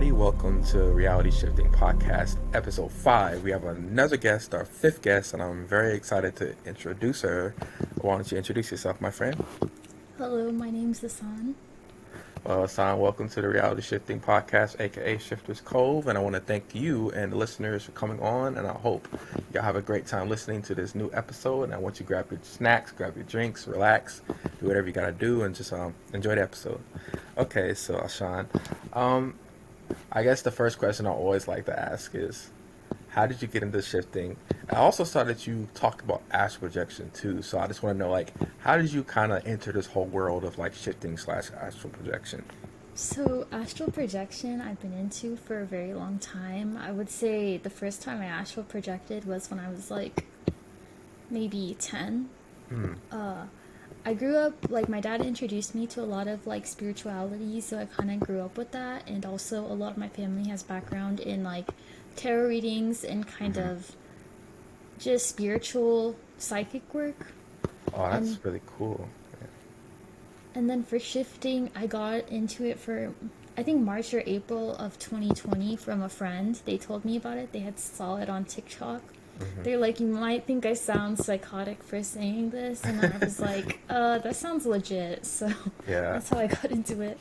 everybody. Welcome to Reality Shifting Podcast, Episode 5. We have another guest, our fifth guest, and I'm very excited to introduce her. Why don't you introduce yourself, my friend? Hello, my name's Ashan. Hassan, welcome to the Reality Shifting Podcast, aka Shifters Cove, and I want to thank you and the listeners for coming on, and I hope y'all have a great time listening to this new episode, and I want you to grab your snacks, grab your drinks, relax, do whatever you gotta do, and just enjoy the episode. Okay, so Ashan, um, I guess the first question I always like to ask is, how did you get into shifting? I also saw that you talked about astral projection too, so I just want to know, like, how did you kind of enter this whole world of like shifting slash astral projection? So, astral projection I've been into for a very long time. I would say the first time I astral projected was when I was like maybe 10. Hmm. I grew up, like, my dad introduced me to a lot of like spirituality, so I kind of grew up with that. And also, a lot of my family has background in like tarot readings and kind Hmm. of just spiritual psychic work. Oh, And that's really cool. And then for shifting, I got into it for I think March or April of 2020 from a friend. They told me about it. They had saw it on TikTok. Hmm. They're like, you might think I sound psychotic for saying this, and I was like, that sounds legit. So Yeah, that's how I got into it.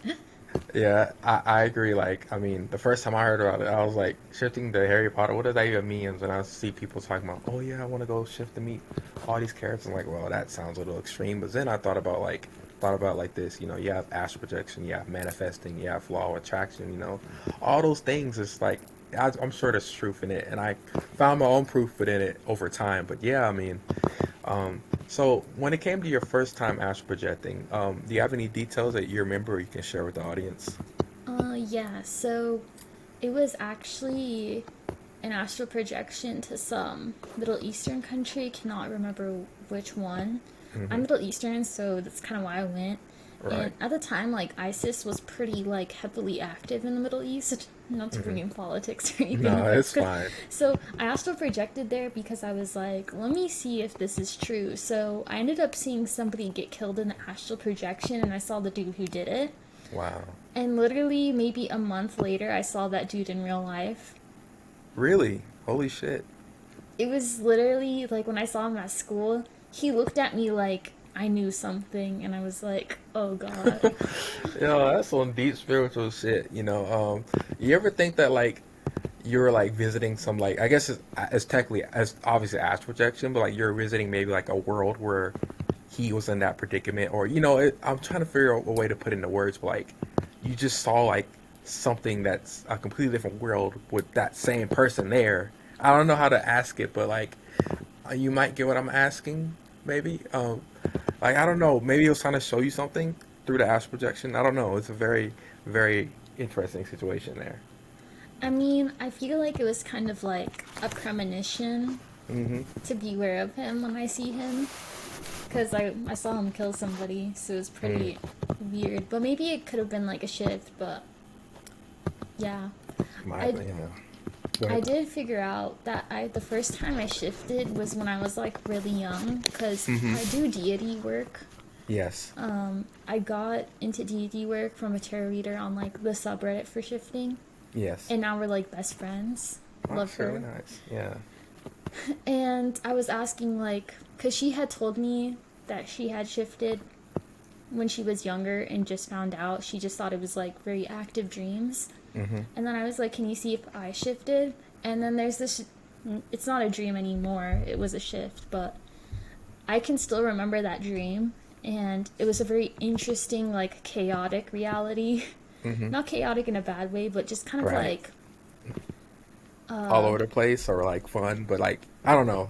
yeah, I agree. Like, I mean, the first time I heard about it, I was like, shifting to Harry Potter. What does that even mean? And I see people talking about, oh yeah, I want to go shift to meet all these characters. I'm like, well, that sounds a little extreme. But then I thought about like this. You have astral projection, you have manifesting, you have law of attraction. All those things is like, I'm sure there's truth in it, and I found my own proof within it over time. But yeah, I mean, so when it came to your first time astral projecting, do you have any details that you remember you can share with the audience? Yeah, so it was actually an astral projection to some Middle Eastern country. Cannot remember which one. I'm Hmm. Middle Eastern, so that's kind of why I went. Right. And at the time, like ISIS was pretty like heavily active in the Middle East. Not to bring Hmm. in politics or anything, No, but it's fine. so I astral projected there because I was like, let me see if this is true. So I ended up seeing somebody get killed in the astral projection, and I saw the dude who did it. Wow. And literally, maybe a month later, I saw that dude in real life. Really? Holy shit. It was literally like when I saw him at school, he looked at me like I knew something, and I was like, oh god. That's some deep spiritual shit. You ever think that like you're like visiting some like I guess it's technically as obviously astral projection, but like you're visiting maybe like a world where he was in that predicament, or I'm trying to figure out a way to put into words, but like you just saw like something that's a completely different world with that same person there. I don't know how to ask it, but like you might get what I'm asking, maybe. Like I don't know, maybe it was trying to show you something through the astral projection. I don't know. It's a very, very interesting situation there. I mean, I feel like it was kind of like a premonition Hmm. to beware of him when I see him. Because I saw him kill somebody, so it was Mm. pretty weird. But maybe it could have been like a shift, but yeah. My, I, yeah. Go I ahead. did figure out that the first time I shifted was when I was like really young, because Hmm. I do deity work. Yes. I got into deity work from a tarot reader on like the subreddit for shifting, Yes. and now we're like best friends. Oh, Love that's really her. nice. Yeah. And I was asking, like, because she had told me that she had shifted when she was younger and just found out. She just thought it was like very active dreams. Hmm. And then I was like, can you see if I shifted? And then there's this, it's not a dream anymore, it was a shift, but I can still remember that dream. And it was a very interesting, like, chaotic reality. Hmm. Not chaotic in a bad way, but just kind of Right. like, All over the place or like fun, but like I don't know.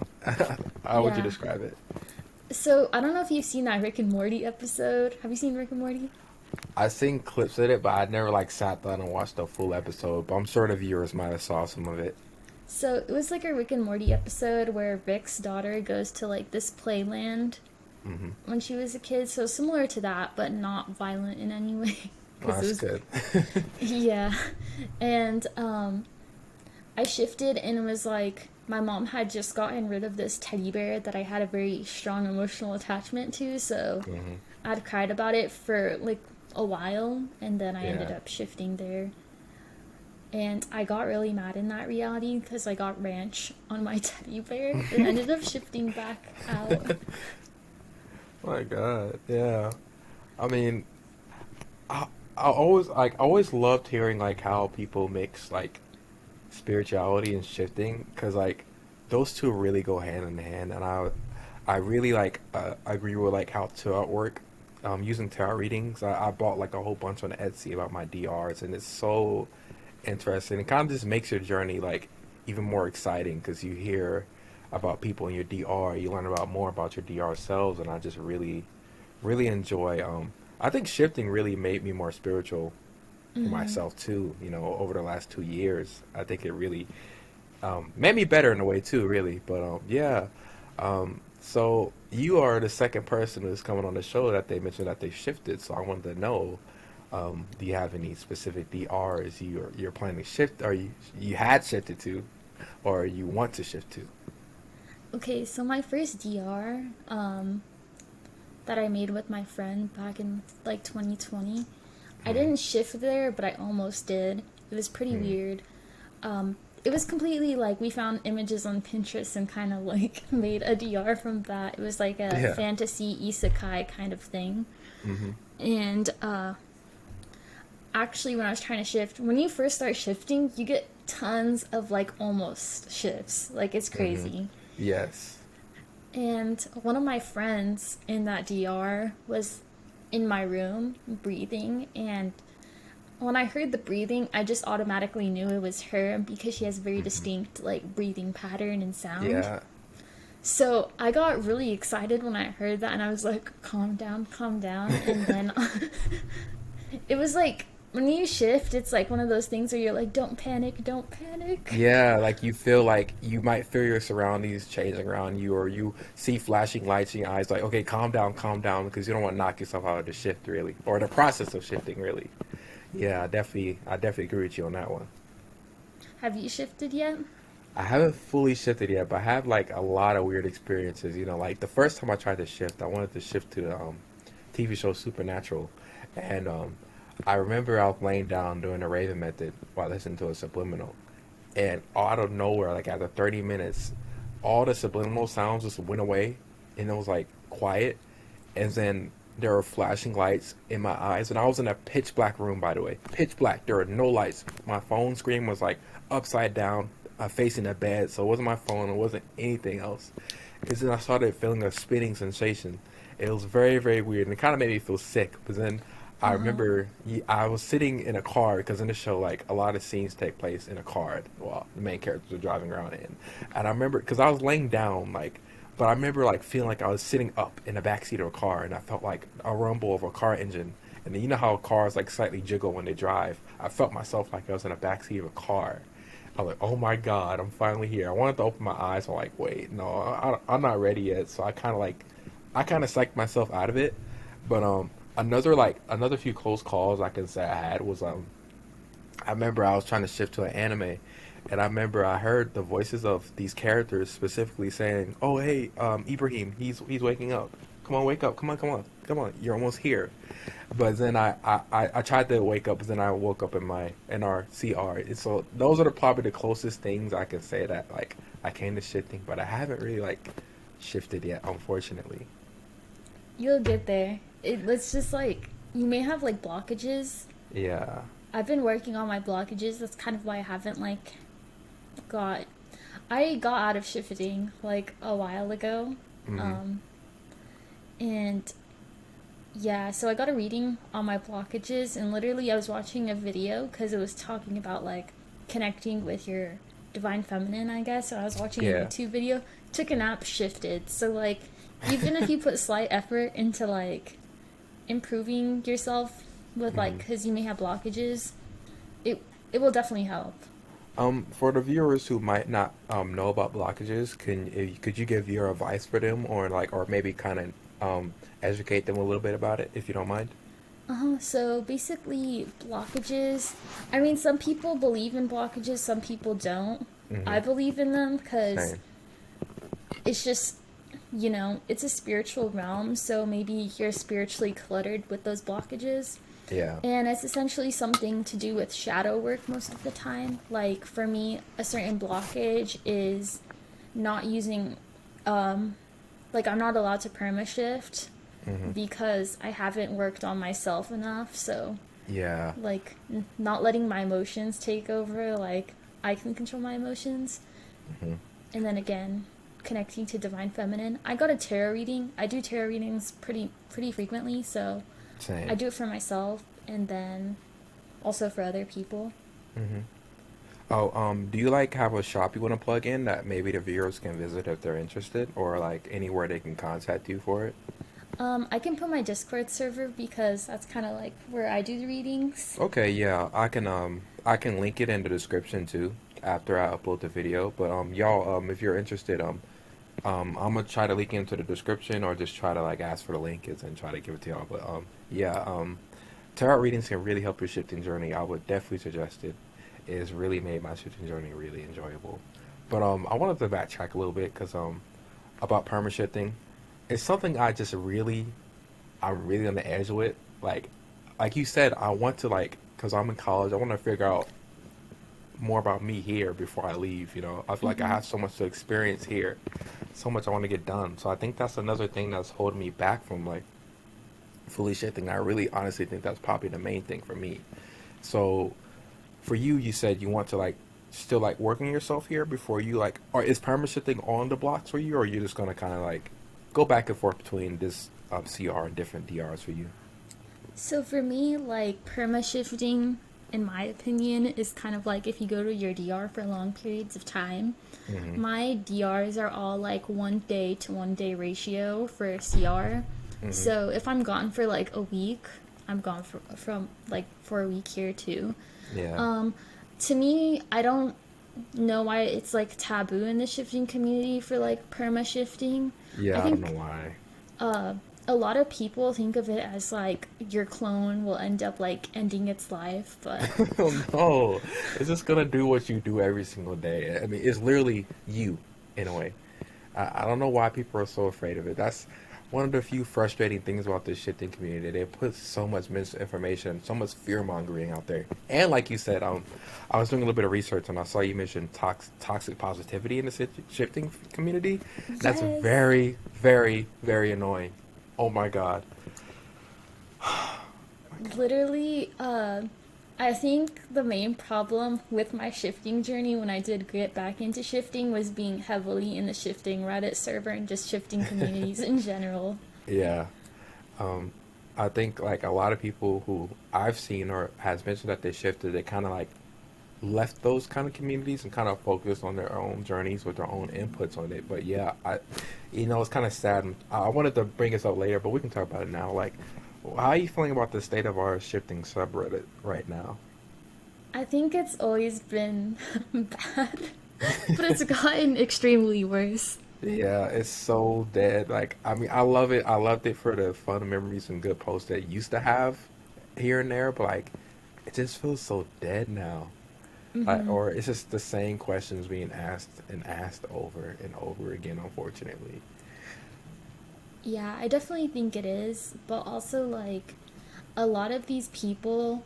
How would you yeah. describe it? So I don't know if you've seen that Rick and Morty episode. Have you seen Rick and Morty? I seen clips of it, but I never like sat down and watched the full episode. But I'm sure the viewers might have saw some of it. So it was like a Rick and Morty episode where Rick's daughter goes to like this playland Hmm. when she was a kid. So similar to that, but not violent in any way. Oh, Because it that's was, good. yeah. And I shifted, and it was like my mom had just gotten rid of this teddy bear that I had a very strong emotional attachment to. So Hmm. I'd cried about it for like a while, and then I ended Yeah. up shifting there. And I got really mad in that reality because I got ranch on my teddy bear and ended up shifting back out. My God, yeah. I mean, I I always loved hearing like how people mix like spirituality and shifting because like those two really go hand in hand, and I really like agree with like how tarot work. Using tarot readings, I bought like a whole bunch on Etsy about my DRs, and it's so interesting. It kind of just makes your journey like even more exciting because you hear about people in your DR, you learn about more about your DR selves, and I just really enjoy. I think shifting really made me more spiritual for Mm-hmm. myself too. You know, over the last 2 years, I think it really made me better in a way too. Really, but yeah. So you are the second person who's coming on the show that they mentioned that they shifted. So I wanted to know, do you have any specific DRs you're planning to shift, or you had shifted to, or you want to shift to? Okay, so my first DR that I made with my friend back in like 2020, I Mm, didn't shift there, but I almost did. It was pretty mm, weird. It was completely like we found images on Pinterest and kind of like made a DR from that. It was like a yeah. fantasy isekai kind of thing. Mm-hmm. And actually, when I was trying to shift, when you first start shifting, you get tons of like almost shifts. Like it's Mm-hmm. crazy. Yes. And one of my friends in that DR was in my room breathing, and when I heard the breathing, I just automatically knew it was her because she has very Mm-hmm. distinct like breathing pattern and sound. Yeah. So I got really excited when I heard that, and I was like, calm down." And then it was like when you shift, it's like one of those things where you're like, don't panic, don't panic. Yeah, like you feel like you might feel your surroundings changing around you, or you see flashing lights in your eyes, like, okay, calm down, because you don't want to knock yourself out of the shift, really, or the process of shifting, really. Yeah, I definitely agree with you on that one. Have you shifted yet? I haven't fully shifted yet, but I have like a lot of weird experiences. You know, like the first time I tried to shift, I wanted to shift to the TV show Supernatural, and I remember I was laying down doing the Raven method while listening to a subliminal, and out of nowhere, like after 30 minutes, all the subliminal sounds just went away, and it was like quiet, and then there were flashing lights in my eyes, and I was in a pitch black room, by the way, pitch black. There were no lights. My phone screen was like upside down, facing the bed, so it wasn't my phone, it wasn't anything else. And then I started feeling a spinning sensation. It was very weird, and it kind of made me feel sick. But then Uh I huh. remember I was sitting in a car because in the show, like a lot of scenes take place in a car while the main characters are driving around in. And I remember because I was laying down, like, but I remember like feeling like I was sitting up in the back seat of a car, and I felt like a rumble of a car engine. And then you know how cars like slightly jiggle when they drive. I felt myself like I was in the back seat of a car. I'm like, oh my God, I'm finally here. I wanted to open my eyes. I'm like, wait, no, I'm not ready yet. So I kind of psyched myself out of it. But another few close calls I can say I had was I remember I was trying to shift to an anime, and I remember I heard the voices of these characters specifically saying, "Oh hey, Ibrahim, he's waking up. Come on, wake up. Come on. You're almost here." But then I tried to wake up, but then I woke up in our CR. And so those are probably the closest things I can say that like I came to shifting, but I haven't really like shifted yet, unfortunately. You'll get there. It's just like you may have like blockages. Yeah. I've been working on my blockages. That's kind of why I haven't like got. I got out of shifting like a while ago, Mm-hmm. um, and yeah, so I got a reading on my blockages, and literally I was watching a video because it was talking about like connecting with your divine feminine, I guess. So I was watching a Yeah. YouTube video, took a nap, shifted. So like even if you put slight effort into like improving yourself with like Mm-hmm. because you may have blockages, it will definitely help. For the viewers who might not know about blockages, could you give your advice for them, or like, or maybe kind of educate them a little bit about it, if you don't mind? So basically, blockages. I mean, some people believe in blockages, some people don't. Mm-hmm. I believe in them because Same. it's just, it's a spiritual realm, so maybe you're spiritually cluttered with those blockages. Yeah. And it's essentially something to do with shadow work most of the time. Like for me, a certain blockage is not using, like I'm not allowed to perma shift Hmm. because I haven't worked on myself enough. So, Yeah. like, not letting my emotions take over, like, I can control my emotions. Hmm. And then again, connecting to divine feminine. I got a tarot reading. I do tarot readings pretty frequently, so I Same. do it for myself and then also for other people. Hmm. Oh, do you like have a shop you want to plug in that maybe the viewers can visit if they're interested, or like anywhere they can contact you for it? I can put my Discord server because that's kind of like where I do the readings. Okay, yeah, I can link it in the description too after I upload the video. But y'all if you're interested I'm gonna try to link into the description or just try to like ask for the link and try to give it to y'all. But yeah, tarot readings can really help your shifting journey. I would definitely suggest it. It's really made my shifting journey really enjoyable. But I wanted to backtrack a little bit because about perma shifting, it's something I'm really on the edge with. Like you said, I want to like because I'm in college, I want to figure out more about me here before I leave. You know, I feel like I Mm-hmm. have so much to experience here, so much I want to get done. So I think that's another thing that's holding me back from like fully shifting. I really honestly think that's probably the main thing for me. So for you, you said you want to like still like working yourself here before you like, or is perma shifting on the blocks for you, or are you just gonna kind of like go back and forth between this CR and different DRs for you? So for me, like perma shifting, in my opinion, is kind of like if you go to your DR for long periods of time. Hmm. My DRs are all like 1 day to 1 day ratio for CR. Hmm. So if I'm gone for like a week, I'm gone from like for a week here too. Yeah. Um, to me, I don't know why it's like taboo in the shifting community for like perma shifting. I Yeah, I don't know think why. uh, a lot of people think of it as like your clone will end up like ending its life, but No, it's just gonna do what you do every single day. I mean, it's literally you in a way. I don't know why people are so afraid of it. That's one of the few frustrating things about this shifting community. They put so much misinformation, so much fear mongering out there. And like you said, I was doing a little bit of research and I saw you mention toxic positivity in the shifting community. That's yes, very, very, very annoying. Oh my God. literally, I think the main problem with my shifting journey when I did get back into shifting was being heavily in the shifting Reddit server and just shifting communities in general. Yeah. Um, I think like a lot of people who I've seen or has mentioned that they shifted, they kind of like left those kind of communities and kind of focused on their own journeys with their own inputs on it. But yeah, it's kind of sad. I wanted to bring this up later, but we can talk about it now. Like, how are you feeling about the state of our shifting subreddit right now? I think it's always been bad, but it's gotten extremely worse. Yeah, it's so dead. Like, I mean, I love it. I loved it for the fun memories and good posts that it used to have here and there, but like, it just feels so dead now. Or it's just the same questions being asked and asked over and over again, unfortunately. Yeah, I definitely think it is, but also like a lot of these people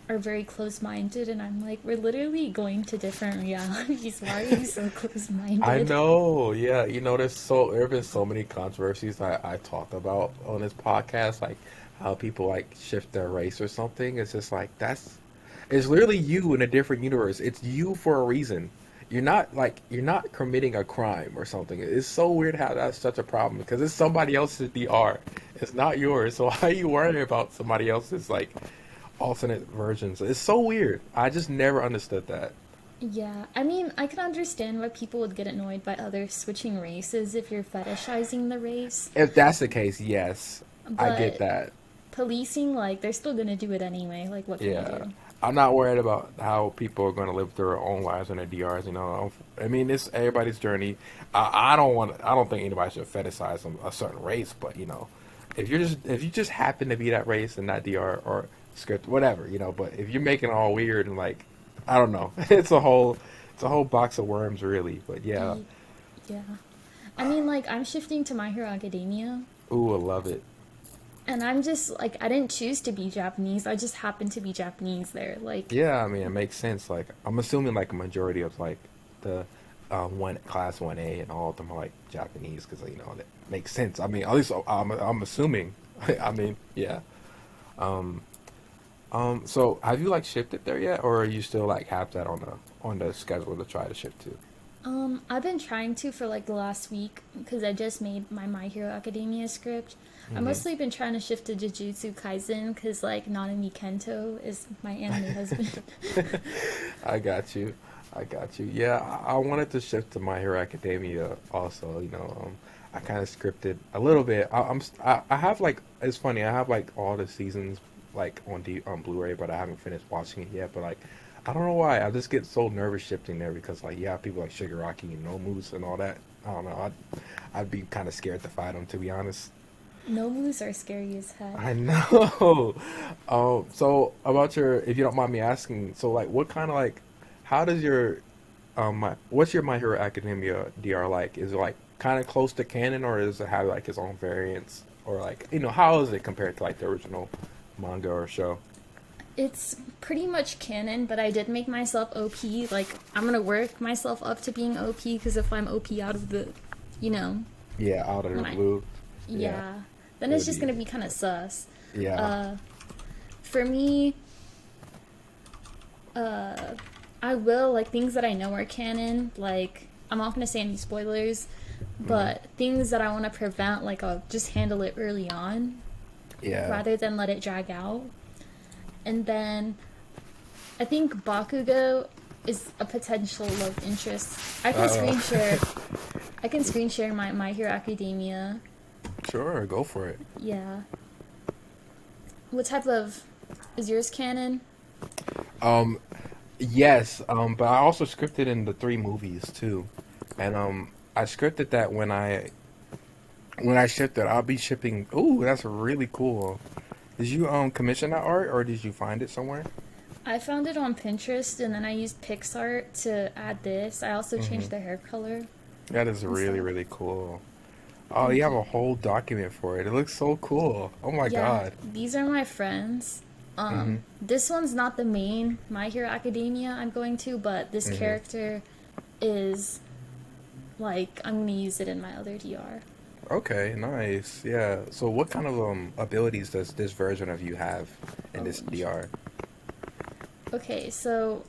are very close-minded and I'm like we're literally going to different realities. Why are you so I close-minded? know, yeah, there have been so many controversies I talked about on this podcast, like how people like shift their race or something. It's just like it's literally you in a different universe. It's you for a reason. You're not committing a crime or something. It's so weird how that's such a problem because it's somebody else's DR. It's not yours. So why are you worrying about somebody else's like alternate versions? It's so weird. I just never understood that. Yeah, I mean, I can understand why people would get annoyed by others switching races if you're fetishizing the race, If that's the case, yes, I get but that. policing, like, they're still gonna do it anyway. Like, what can you Yeah, do? I'm not worried about how people are going to live their own lives in their DRs. You know, I mean, it's everybody's journey. I don't think anybody should fetishize a certain race. But you know, if you just happen to be that race and that DR or script, whatever, you know. But if you're making it all weird and like, I don't know, it's a whole box of worms, really. But yeah, Y- Yeah. I mean, like, I'm shifting to My Hero Academia. ooh, I love it. And I'm just like, I didn't choose to be Japanese. I just happened to be Japanese there. Like, Yeah, I mean it makes sense. Like I'm assuming like a majority of like the one class 1A and all of them are like Japanese because you know that makes sense. I mean at least I'm assuming. I mean yeah. Um so have you like shifted there yet, or are you still like have that on the schedule to try to shift to? I've been trying to for like the last week because I just made My Hero Academia script. I've Hmm. mostly been trying to shift to Jujutsu Kaisen because like Nanami Kento is my anime husband. I got you. I got you. Yeah, I wanted to shift to My Hero Academia also. I kind of scripted a little bit. I have like it's funny. I have like all the seasons like on Blu-ray, but I haven't finished watching it yet. But like, I don't know why. I just get so nervous shifting there because like yeah, people like Shigaraki and Nomus and all that. I don't know. I'd be kind of scared to fight them to be honest. Nomus are scary as heck. I know. So about your, if you don't mind me asking, so like, what kind of like, how does your, what's your My Hero Academia DR like? Is it like kind of close to canon, or does it have like its own variants, or like, how is it compared to like the original manga or show? It's pretty much canon, but I did make myself OP. Like, I'm gonna work myself up to being OP because if I'm OP out of the, you know, Yeah, out of the when I, blue. Yeah, yeah, then it it's would just be. gonna be kind of sus. Yeah. Uh, for me, I will like things that I know are canon. Like, I'm not gonna say any spoilers, Hmm. but things that I want to prevent, like I'll just handle it early on Yeah. rather than let it drag out. And then I think Bakugo is a potential love interest. I can screen Uh, share. I can screen share My Hero Academia. sure, go for it. Yeah. What type of is yours canon? Um, yes, but I also scripted in the three movies too, and I scripted that when I shipped it, I'll be shipping. Ooh, that's really cool. Did you commission that art or did you find it somewhere? I found it on Pinterest and then I used PixArt to add this. I also Hmm. changed the hair color That is and really stuff. really cool. Oh, you Thank have you. a whole document for it. It looks so cool. Oh my Yeah, God. these are my friends. Hmm. This one's not the main My Hero Academia I'm going to, but this Hmm. character is like I'm gonna use it in my other DR. Okay, nice. Yeah. So, what kind of abilities does this version of you have in Oh, this DR? okay, so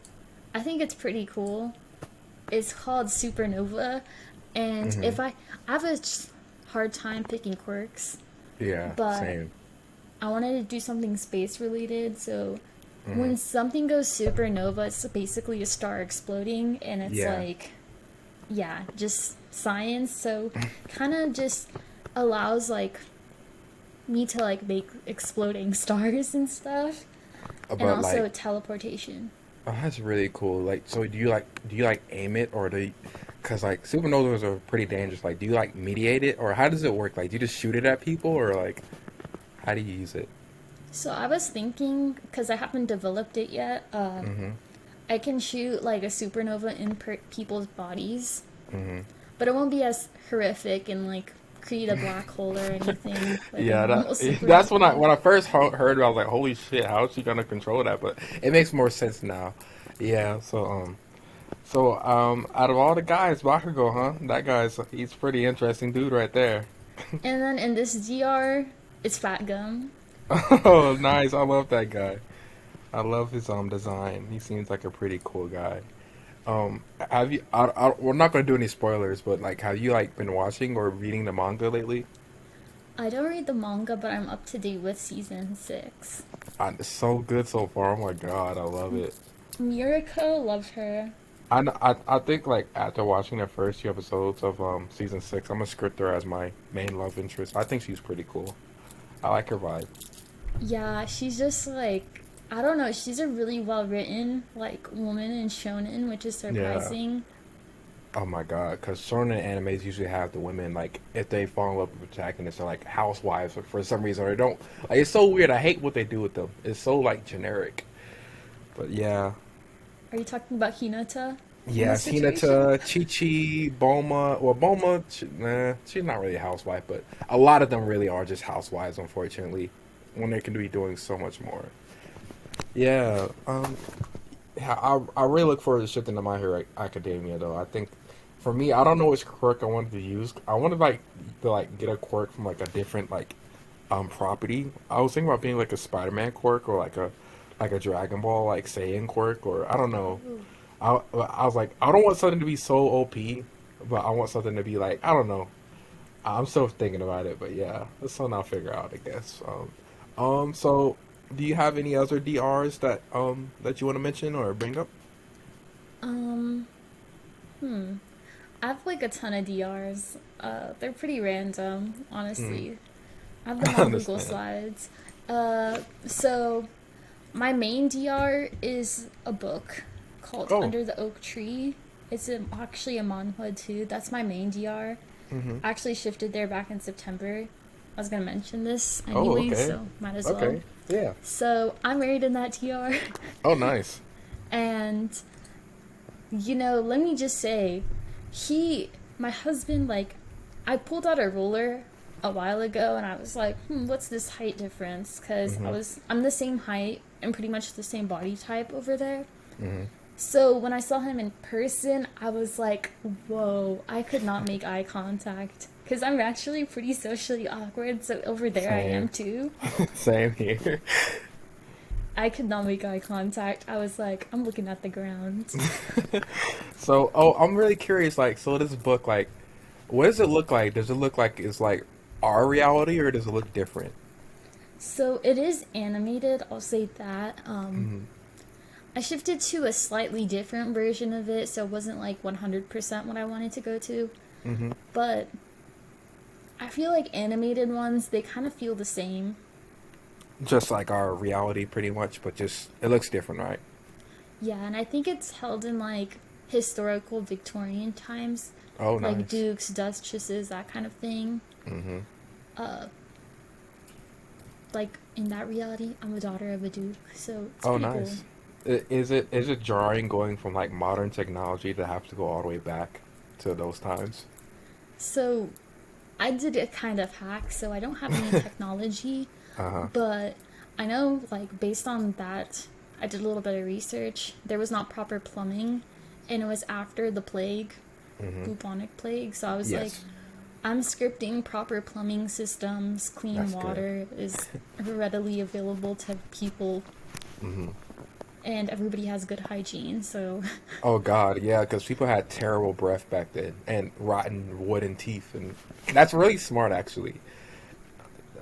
I think it's pretty cool. It's called Supernova, and Hmm. if I have a hard time picking quirks, Yeah. but Same. I wanted to do something space related. So Hmm. when something goes supernova, it's basically a star exploding, and it's Yeah. like, yeah, just science. So kind of just allows like me to like make exploding stars and stuff, and But also like, teleportation. oh, that's really cool. Like, so do you like aim it or do you, cause like supernovas are pretty dangerous. Like, do you like mediate it or how does it work? Like, do you just shoot it at people or like how do you use it? So I was thinking, because I haven't developed it yet, Mm-hmm. I can shoot like a supernova in people's bodies, Mm-hmm. but it won't be as horrific and like create a black hole or anything like a Yeah, normal that's when supernova. I first heard it, I was like, holy shit, how is she gonna control that? But it makes more sense now. Yeah. Out of all the guys, Bakugo, huh? That he's pretty interesting dude right there. And then in this DR, it's Fat Gum. Oh, nice. I love that guy. I love his design. He seems like a pretty cool guy. Have you? We're not gonna do any spoilers, but like, have you like been watching or reading the manga lately? I don't read the manga, but I'm up to date with season 6. It's so good so far. Oh my god, I love it. Mirako, love her. I think like after watching the first few episodes of season six, I'm gonna script her as my main love interest. I think she's pretty cool. I like her vibe. Yeah, she's just like, I don't know, she's a really well written like woman in shonen, which is Yeah. surprising. Oh my god, because shonen animes usually have the women like if they fall in love with protagonists, they're like housewives, but for some reason or they don't. Like, it's so weird. I hate what they do with them. It's so like generic. But yeah, Are you talking about Hinata? Yes, situation. Hinata, Chi-Chi, Bulma. Well, Bulma, nah, she's not really a housewife, but a lot of them really are just housewives, unfortunately, when they can be doing so much more. Yeah, yeah, I really look forward to shifting to My Hero Academia, though. I think for me, I don't know which quirk I wanted to use. I wanted to get a quirk from like a different property. I was thinking about being like a Spider-Man quirk or like a Dragon Ball like Saiyan quirk or I don't know. Ooh. I was like, I don't want something to be so OP, but I want something to be like, I don't know. I'm still thinking about it, but yeah, that's something I'll figure out, I guess. So do you have any other DRs that you want to mention or bring up? Um, hmm. I have like a ton of DRs. They're pretty random, Hmm. honestly. I have them I on Google understand. Slides. So my main DR is a book called Oh. Under the Oak Tree. Actually a manhwa too. That's my main DR. Hmm. I actually shifted there back in September. I was gonna mention this Oh, anyways, okay. so might as well. Okay. Yeah. So I'm married in that DR, Oh, nice. and let me just say, my husband, like, I pulled out a ruler a while ago, and I was like, what's this height difference? Because Hmm. I'm the same height and pretty much the same body type over there. Hmm. So when I saw him in person, I was like, whoa, I could not make eye contact. Because I'm actually pretty socially awkward, so over there I am Same. too. Same here. I could not make eye contact. I was like, I'm looking at the ground. So, I'm really curious. Like, so this book, like, what does it look like? Does it look like it's like our reality, or does it look different? So it is animated, I'll say that. Hmm. I shifted to a slightly different version of it, so it wasn't like 100% what I wanted to go to. Hmm. But I feel like animated ones, they kind of feel the same. Just like our reality, pretty much, but just it looks different, right? Yeah, and I think it's held in like historical Victorian times, Oh, like nice. dukes, duchesses, that kind of thing. Hmm. Uh, like in that reality, I'm a daughter of a duke, so it's Oh, pretty cool. nice. Is it jarring going from like modern technology to have to go all the way back to those times? So I did a kind of hack, so I don't have any technology, Uh-huh. but I know, like, based on that, I did a little bit of research. There was not proper plumbing, and it was after the plague, Hmm. bubonic plague. So I was like, Yes, I'm scripting proper plumbing systems, clean that's good. water is readily available to people, Hmm. and everybody has good hygiene. So, Oh God, yeah, because people had terrible breath back then and rotten wooden teeth, and that's really smart actually.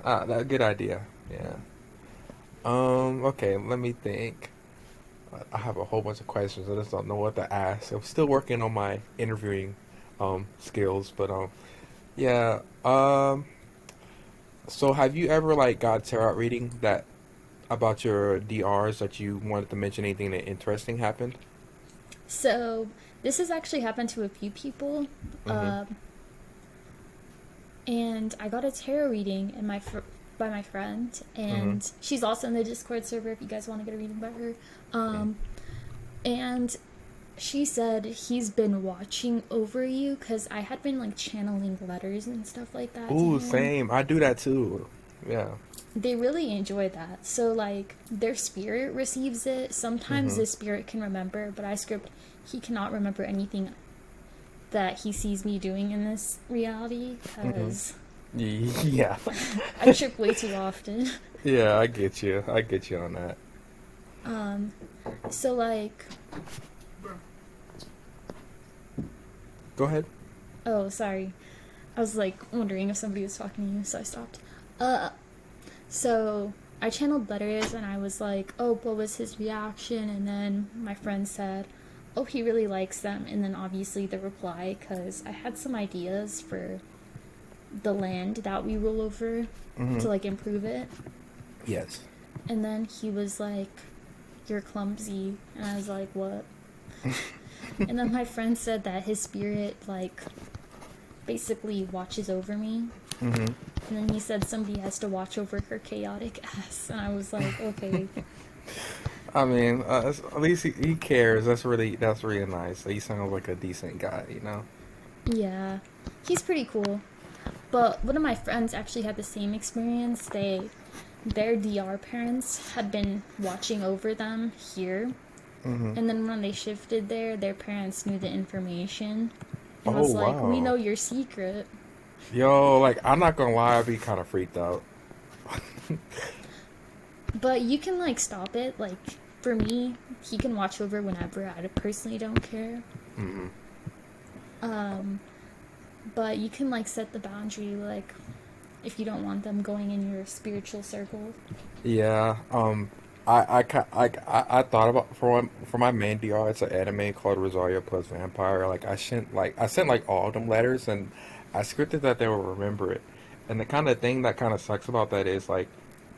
That good idea. Yeah. Okay, let me think. I have a whole bunch of questions. I just don't know what to ask. I'm still working on my interviewing skills, but yeah. So have you ever like got tarot reading that about your DRs that you wanted to mention anything that interesting happened? so this has actually happened to a few people. Mm-hmm. And I got a tarot reading by my friend, Mm-hmm. and she's also in the Discord server if you guys want to get a reading by her. Mm. Um, and she said he's been watching over you because I had been like channeling letters and stuff like that to Ooh, him. same. I do that too. Yeah. They really enjoy that. So like their spirit receives it. Sometimes Mm-hmm. the spirit can remember, but I script he cannot remember anything that he sees me doing in this reality Mm-hmm. because Yeah. I trip way too often. Yeah, I get you. I get you on that. Um, so like, Go ahead. oh, sorry. I was like wondering if somebody was talking to you, so I stopped. Uh, so I channeled letters and I was like, oh, what was his reaction? And then my friend said, oh, he really likes them. And then obviously the reply, because I had some ideas for the land that we roll over Mm-hmm. to like improve it. Yes. And then he was like, you're clumsy. And I was like, what? And then my friend said that his spirit, like, basically watches over me. Mm-hmm. And then he said somebody has to watch over her chaotic ass. And I was like, okay. I mean, at least he cares. That's really nice. He sounds like a decent guy, you know. Yeah, he's pretty cool. But one of my friends actually had the same experience. Their DR parents had been watching over them here, Hmm. and then when they shifted there, their parents knew the information and Oh was like, "We wow. know your secret." Yo, like I'm not gonna lie, I'd be kind of freaked out. But you can like stop it. Like for me, he can watch over whenever. I personally don't care. Hmm. Um, but you can like set the boundary, like if you don't want them going in your spiritual circle. Yeah. I thought about for my main DR, it's an anime called Rosario Plus Vampire. Like I sent like all of them letters, and I scripted that they will remember it. And the kind of thing that kind of sucks about that is like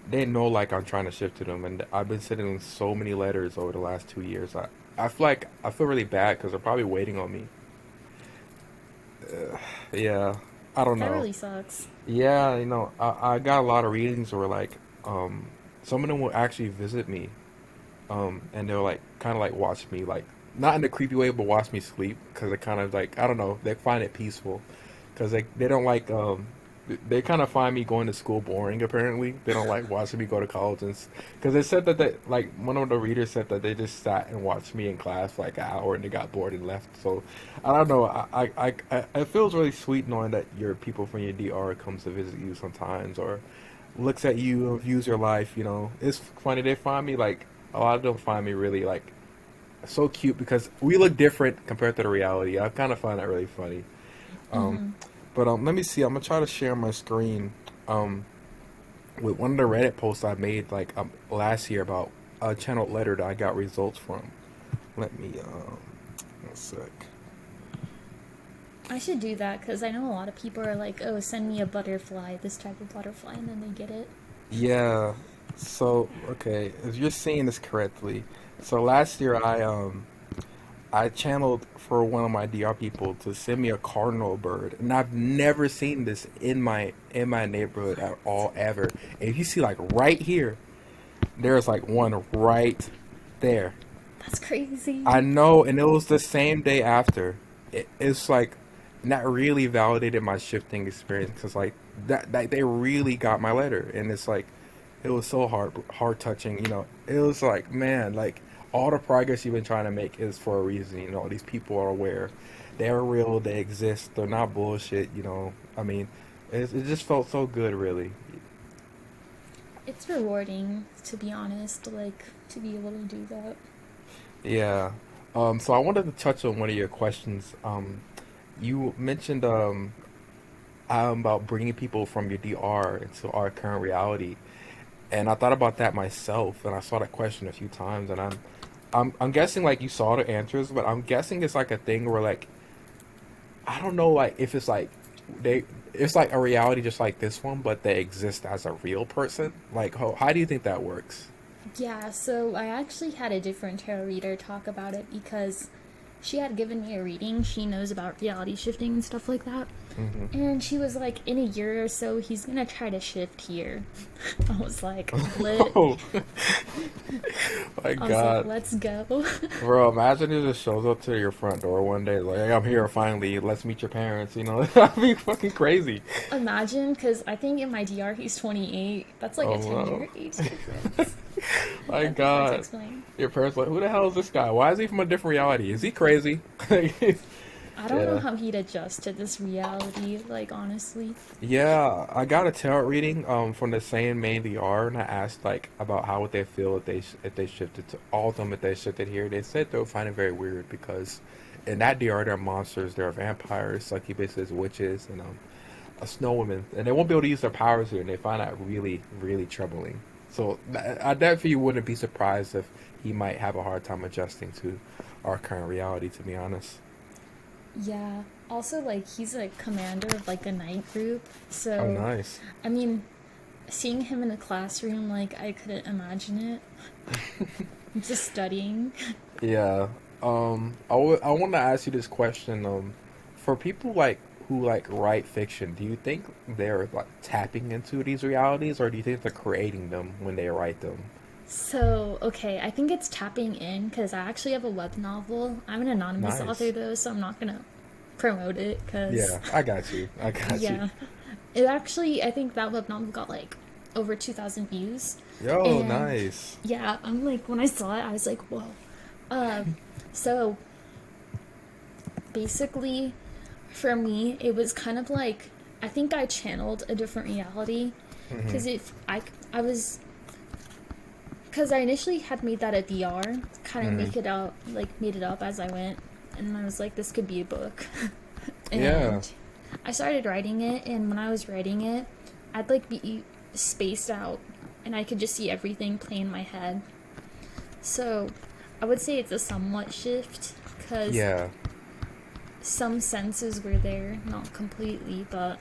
they know like I'm trying to shift to them, and I've been sending them so many letters over the last 2 years. I feel really bad because they're probably waiting on me. Yeah, I don't That know. really sucks. Yeah, I got a lot of readings where like some of them will actually visit me, and they'll like kind of like watch me like not in a creepy way, but watch me sleep because they kind of like I don't know, they find it peaceful because they don't like they kind of find me going to school boring. Apparently, they don't like watching me go to college, and because they said that like one of the readers said that they just sat and watched me in class for like an hour and they got bored and left. So I don't know. It feels really sweet knowing that your people from your DR comes to visit you sometimes or looks at you and views your life. It's funny. They find me like a lot of them find me really like so cute because we look different compared to the reality. I kind of find that really funny. Um, Mm-hmm. but let me see. I'm gonna try to share my screen um, with one of the Reddit posts I made like last year about a channeled letter that I got results from. Let me 1 sec. I should do that because I know a lot of people are like, "Oh, send me a butterfly, this type of butterfly," and then they get it. Yeah. So okay, if you're seeing this correctly, so last year I channeled for one of my DR people to send me a cardinal bird, and I've never seen this in my neighborhood at all ever. And if you see like right here, there's like one right there. That's crazy. I know, and it was the same day after. It's like, and that really validated my shifting experience because like that they really got my letter, and it's like, it was so heart touching. It was like, man, like all the progress you've been trying to make is for a reason. These people are aware, they're real, they exist, they're not bullshit. I mean, it just felt so good, really. It's rewarding, to be honest, like to be able to do that. Yeah. So I wanted to touch on one of your questions. You mentioned about bringing people from your DR into our current reality, and I thought about that myself, and I saw that question a few times, and I'm guessing like you saw the answers, but I'm guessing it's like a thing where like I don't know like if it's like they it's like a reality just like this one, but they exist as a real person. Like how do you think that works? Yeah, so I actually had a different tarot reader talk about it because she had given me a reading. She knows about reality shifting and stuff like that. Hmm. And she was like, in a year or so, he's gonna try to shift here. I was like, lit. Oh my I was like, God. let's go. Bro, imagine he just shows up to your front door one day, like, hey, I'm here finally. Let's meet your parents. That'd be fucking crazy. Imagine, because I think in my DR he's 28. That's like a Oh 10-year no. age difference. My That'd be hard to God. explain. Your parents like, who the hell is this guy? Why is he from a different reality? Is he crazy? I don't know Yeah. how he'd adjust to this reality, like, honestly. Yeah, I got a tarot reading from the same main VR, and I asked like about how would they feel if they shifted to all of them if they shifted here. They said they'll find it very weird because in that DR there are monsters, there are vampires, succubuses, witches, and a snow woman, and they won't be able to use their powers here, and they find that really really troubling. So I definitely wouldn't be surprised if he might have a hard time adjusting to our current reality. To be honest. Yeah. Also, like, he's a commander of, like, a night group. Oh, So, nice. I mean, seeing him in a classroom, like, I couldn't imagine it. Just studying. Yeah. I want to ask you this question. For people like who like write fiction, do you think they're like tapping into these realities, or do you think they're creating them when they write them? So, okay, I think it's tapping in because I actually have a web novel. I'm an anonymous author Nice. though, so I'm not gonna promote it because, Yeah, I got you. I got you. yeah. It actually, I think that web novel got like over 2,000 views. Yo, And nice. yeah, I'm like, when I saw it, I was like, whoa. Uh, so basically, for me, it was kind of like, I think I channeled a different reality Hmm. because if I was because I initially had made that a DR, kind of Hmm. make it out, like made it up as I went, and I was like, this could be a book, Yeah. and I started writing it, and when I was writing it, I'd like be spaced out, and I could just see everything play in my head. So, I would say it's a somewhat shift, because Yeah. some senses were there, not completely, but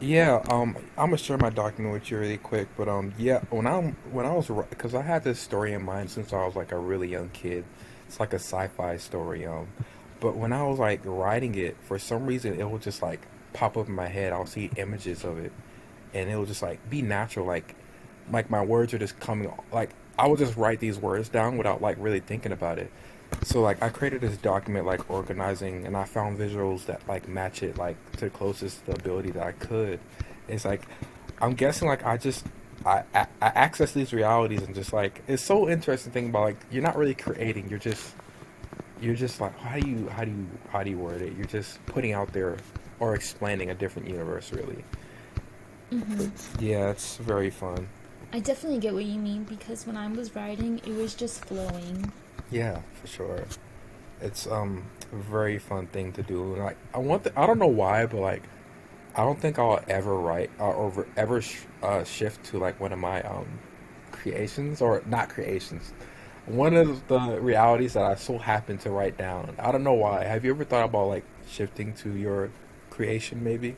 Yeah, I'm gonna share my document with you really quick, but yeah, when I was because I had this story in mind since I was like a really young kid. It's like a sci-fi story, but when I was like writing it, for some reason it would just like pop up in my head. I'll see images of it, and it would just like be natural, like my words are just coming, like I would just write these words down without like really thinking about it. So like I created this document like organizing, and I found visuals that like match it like to the closest the ability that I could. It's like I'm guessing like I access these realities and just like it's so interesting thing about like you're not really creating, you're just like how do you word it? You're just putting out there or explaining a different universe really. But yeah, it's very fun. I definitely get what you mean because when I was writing, it was just flowing. Yeah, for sure. It's a very fun thing to do. And like I don't know why, but like I don't think I'll ever write or ever shift to like one of my creations or not creations. One of the realities that I so happen to write down. I don't know why. Have you ever thought about like shifting to your creation maybe?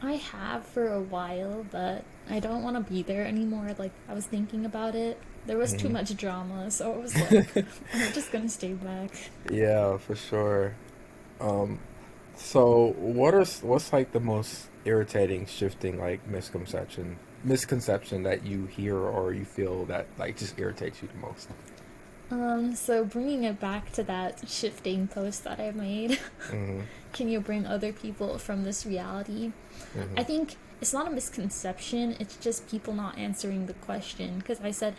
I have for a while, but I don't want to be there anymore. Like, I was thinking about it. There was too Hmm. much drama, so I was like, I'm just gonna stay back. Yeah, for sure. Um, so what's like the most irritating shifting like misconception that you hear or you feel that like just irritates you the most? So bringing it back to that shifting post that I made, Hmm. can you bring other people from this reality? I Hmm. think it's not a misconception, it's just people not answering the question. Because I said,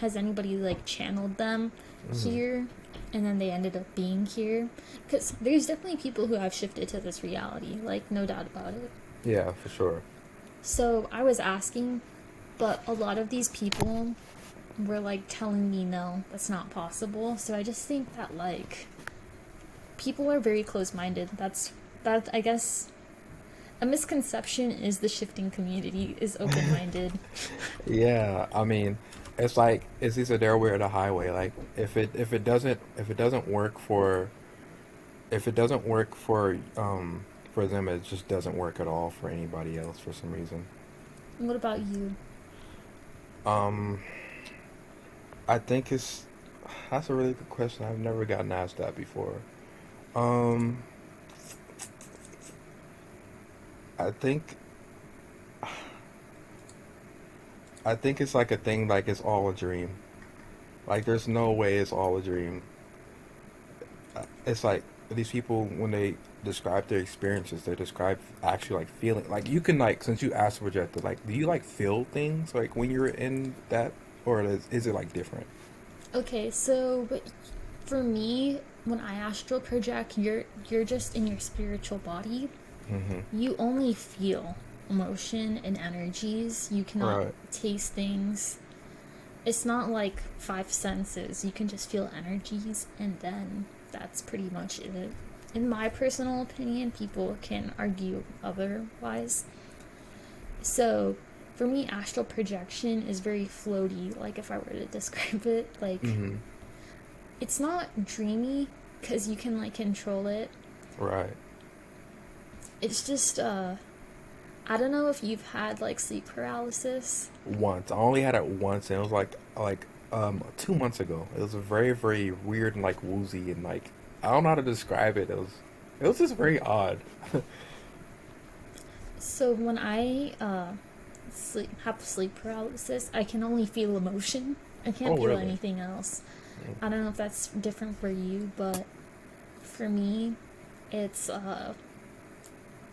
has anybody like channeled them Hmm. here? And then they ended up being here. Because there's definitely people who have shifted to this reality, like, no doubt about it. Yeah, for sure. So I was asking, but a lot of these people were like telling me no, that's not possible. So I just think that like people are very close minded. That I guess a misconception is the shifting community is open minded. Yeah, I mean, it's like it's either their way or the highway. Like if it doesn't work for if it doesn't work for them, it just doesn't work at all for anybody else for some reason. What about you? Um, I think it's that's a really good question. I've never gotten asked that before. Um, I think I think it's like a thing like it's all a dream. Like there's no way it's all a dream. It's like these people when they describe their experiences, they describe actually like feeling. Like you can like since you astral projected, like do you like feel things like when you're in that, or is it like different? Okay, so for me, when I astral project, you're just in your spiritual body. Hmm. You only feel emotion and energies. You cannot Right. taste things. It's not like five senses. You can just feel energies, and then that's pretty much it. In my personal opinion, people can argue otherwise. So, for me, astral projection is very floaty. Like, if I were to describe it, like, Hmm. it's not dreamy because you can, like, control it. Right. It's just, I don't know if you've had, like, sleep paralysis. Once I only had it once, and it was like 2 months ago. It was a very weird and like woozy and like I don't know how to describe it. It was just very odd. So, when I have sleep paralysis. I can only feel emotion. I can't Oh, feel really? anything else. Mm. I don't know if that's different for you, but for me, it's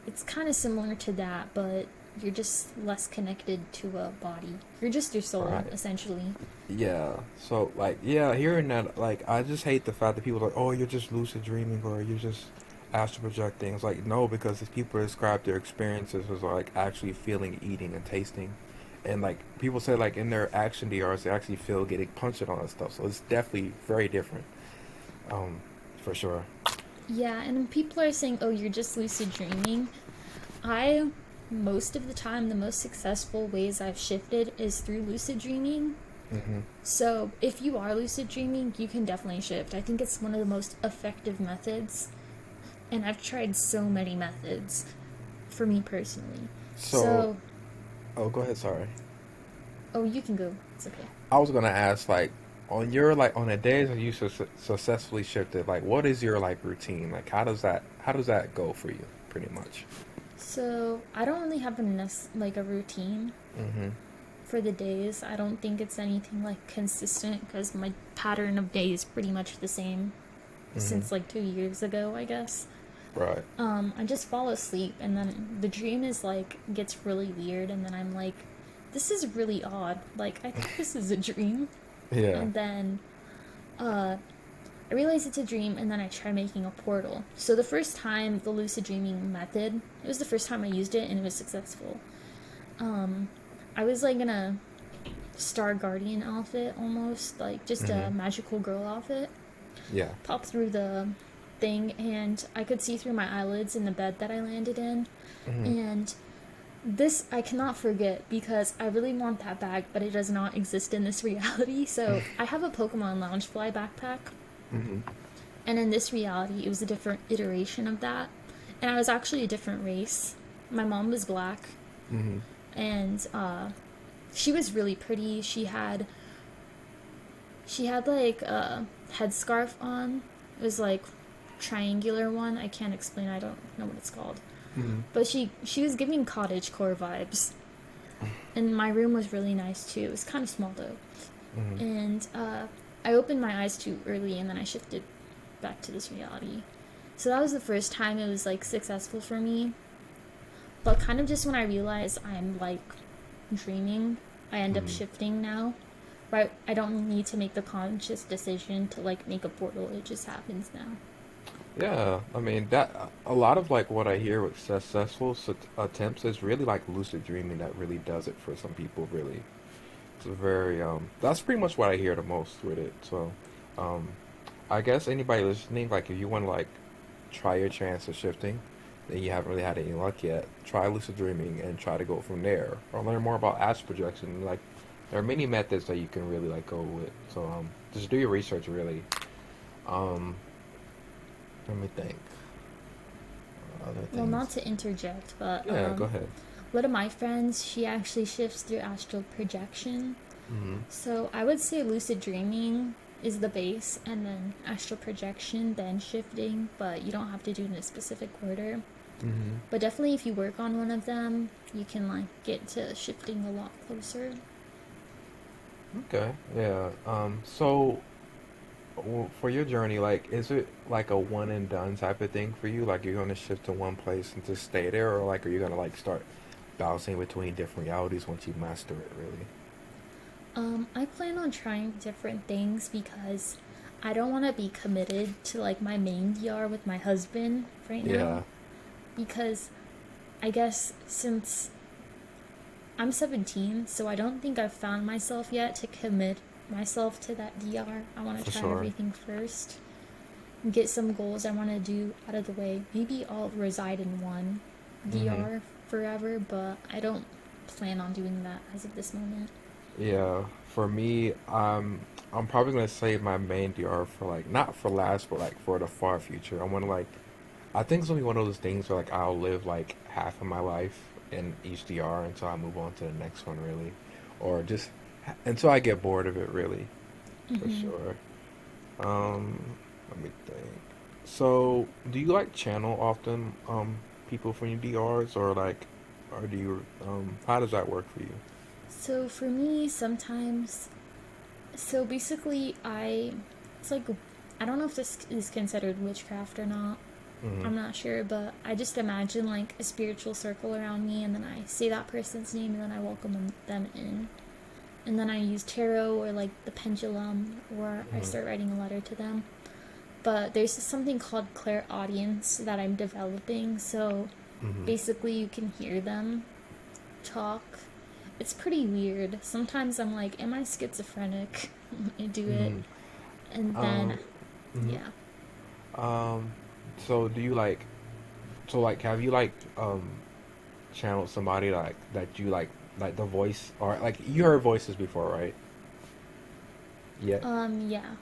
it's kind of similar to that, but you're just less connected to a body. You're just your soul, Right. essentially. Yeah. So like, yeah, hearing that, like, I just hate the fact that people are like, oh, you're just lucid dreaming or you're just astral projecting. It's like, no, because these people describe their experiences as like actually feeling, eating, and tasting. And like people say, like in their action DRs, they actually feel getting punched and all that stuff. So it's definitely very different, um, for sure. Yeah, and when people are saying, "Oh, you're just lucid dreaming," I most of the time the most successful ways I've shifted is through lucid dreaming. Hmm. So, if you are lucid dreaming, you can definitely shift. I think it's one of the most effective methods, and I've tried so many methods for me personally. So, So, oh, go ahead. Sorry. oh, you can go. It's okay. I was gonna ask, like, on your like on the days that you successfully shifted, like, what is your like routine? Like, how does that go for you, pretty much? So, I don't really have like a routine Hmm. for the days. I don't think it's anything like consistent because my pattern of day is pretty much the same Hmm. since like 2 years ago, I guess. Right. I just fall asleep and then the dream is like gets really weird and then I'm like, this is really odd. Like I think this is a dream. Yeah. And then uh I realize it's a dream and then I try making a portal. So the first time the lucid dreaming method, it was the first time I used it and it was successful. Um I was like in a Star Guardian outfit almost, like just Hmm. a magical girl outfit. Yeah. Popped through the thing and I could see through my eyelids in the bed that I landed in. Hmm. And this I cannot forget because I really want that bag, but it does not exist in this reality. So I have a Pokemon Loungefly backpack, Hmm. and in this reality, it was a different iteration of that. And I was actually a different race. My mom was black, Hmm. and she was really pretty. She had like a headscarf on. It was like triangular one. I can't explain. I don't know what it's called. Hmm. But she was giving cottage core vibes. And my room was really nice too. It was kind of small though. Hmm. And I opened my eyes too early and then I shifted back to this reality. So that was the first time it was like successful for me. But kind of just when I realized I'm like dreaming, I end up Hmm. shifting now. Right? I don't need to make the conscious decision to like make a portal. It just happens now. Yeah. I mean, that a lot of like what I hear with successful attempts is really like lucid dreaming that really does it for some people. Really, it's a very That's pretty much what I hear the most with it. So, um, I guess anybody listening, like, if you want to like try your chance at shifting, then you haven't really had any luck yet. Try lucid dreaming and try to go from there, or learn more about astral projection. Like, there are many methods that you can really like go with. So just do your research really. Um, Let me think. Other Well, not things. to interject, but Yeah, go ahead. one of my friends, she actually shifts through astral projection. Hmm. So I would say lucid dreaming is the base, and then astral projection, then shifting, but you don't have to do it in a specific order. Hmm. But definitely, if you work on one of them, you can like get to shifting a lot closer. Okay. Yeah. So for your journey, like, is it like a one and done type of thing for you? Like, you're gonna shift to one place and just stay there, or like, are you gonna like start bouncing between different realities once you master it, really? I plan on trying different things because I don't want to be committed to like my main DR with my husband right now Yeah. because I guess since I'm 17, so I don't think I've found myself yet to commit myself to that DR. I want to For try sure. everything first, get some goals I want to do out of the way. Maybe I'll reside in one Hmm. DR forever, but I don't plan on doing that as of this moment. Yeah. For me, I'm probably gonna save my main DR for like not for last, but like for the far future. I want to like I think it's gonna be one of those things where like I'll live like half of my life in each DR until I move on to the next one, really, or just until I get bored of it, really, for Hmm. sure. Um, Let me think. So, do you like channel often, people from your DRs, or like, or do you how does that work for you? So for me, sometimes, so basically, it's like, I don't know if this is considered witchcraft or not. Hmm. I'm not sure, but I just imagine like a spiritual circle around me, and then I say that person's name, and then I welcome them in. And then I use tarot or like the pendulum, or I Hmm. start writing a letter to them. But there's something called clairaudience that I'm developing, so Hmm. basically you can hear them talk. It's pretty weird. Sometimes I'm like, am I schizophrenic? I do it. Hmm. And then, Um. Hmm. yeah. Um. So do you like? So like, have you like channeled somebody like that you like the voice or like you heard voices before, right? Yeah. Yeah.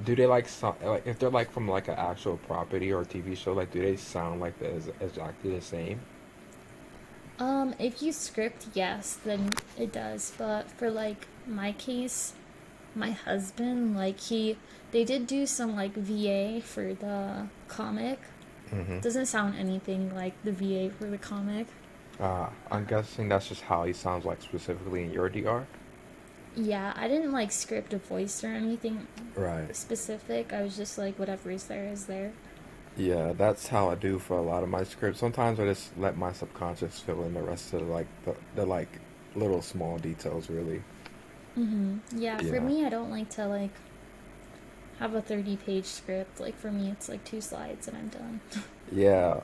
Do they like sound like if they're like from like an actual property or TV show? Like, do they sound like exactly the same? If you script, yes, then it does. But for like my case, my husband, they did do some like VA for the comic. Hmm. Doesn't sound anything like the VA for the comic. I'm guessing that's just how he sounds like specifically in your DR. Yeah, I didn't like script a voice or anything Right. specific. I was just like, whatever is there is there. Yeah, that's how I do for a lot of my scripts. Sometimes I just let my subconscious fill in the rest of the like little small details, really. Yeah, for Yeah. me, I don't like to like have a 30-page script. Like for me, it's like 2 slides and I'm done. Yeah.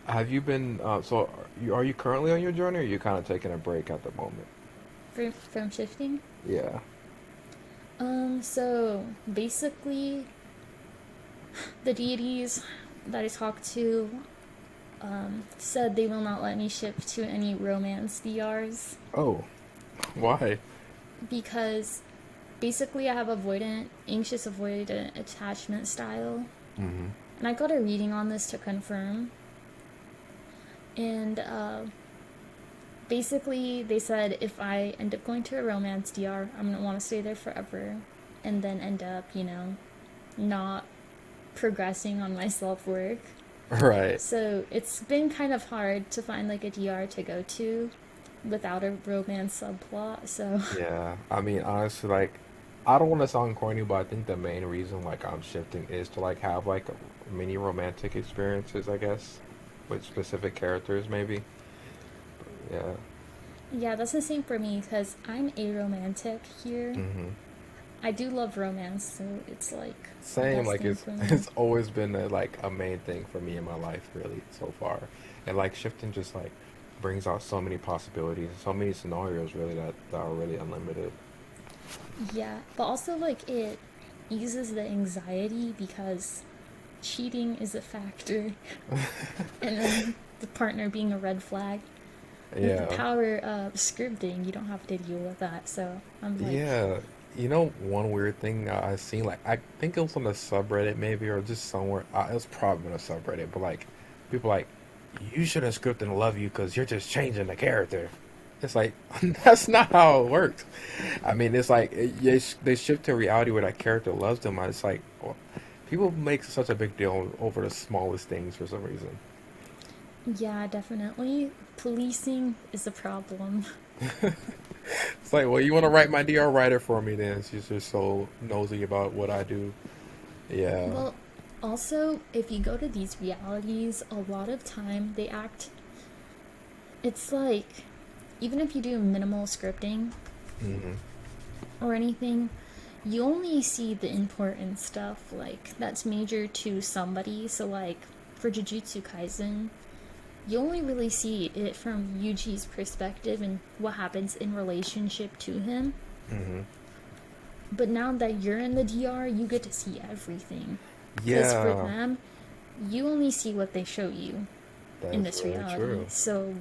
Have you been so are you currently on your journey or are you kind of taking a break at the moment? From shifting. Yeah. So basically, the deities that I talked to said they will not let me shift to any romance DRs Oh, why? because basically I have anxious avoidant attachment style. Mm-hmm. And I got a reading on this to confirm. And basically, they said if I end up going to a romance DR, I'm going to want to stay there forever and then end up, not progressing on my self work. Right. So it's been kind of hard to find like a DR to go to without a romance subplot. So, Yeah. I mean, honestly, like, I don't want to sound corny, but I think the main reason like I'm shifting is to like have like mini romantic experiences, I guess, with specific characters, maybe. Yeah. yeah, that's the same for me because I'm aromantic here. Mm-hmm. I do love romance, so it's like the Same, best like thing it's for me. it's always been like a main thing for me in my life, really, so far. And like shifting just like brings out so many possibilities, so many scenarios, really that are really unlimited. Yeah, but also like it eases the anxiety because cheating is a factor, and then the partner being a red flag. With the Yeah. power of scripting, you don't have to deal with that. So I'm like, Yeah, you know, one weird thing I seen, like I think it was on the subreddit maybe, or just somewhere. It was probably on a subreddit, but like people like, you shouldn't script and love you because you're just changing the character. It's like that's not how it works. I mean, it's like they shift to reality where that character loves them. And it's like well, people make such a big deal over the smallest things for some reason. yeah, definitely. Policing is a problem. It's like, well, you want to write my DR writer for me then? She's just so nosy about what I do. Yeah. Well, also, if you go to these realities, a lot of time they act. It's like, even if you do minimal scripting Hmm. or anything, you only see the important stuff like that's major to somebody. So like for Jujutsu Kaisen, you only really see it from Yuji's perspective and what happens in relationship to him. Hmm. But now that you're in the DR, you get to see everything. Because for Yeah, them, you only see what they show you in that's this very reality. true. So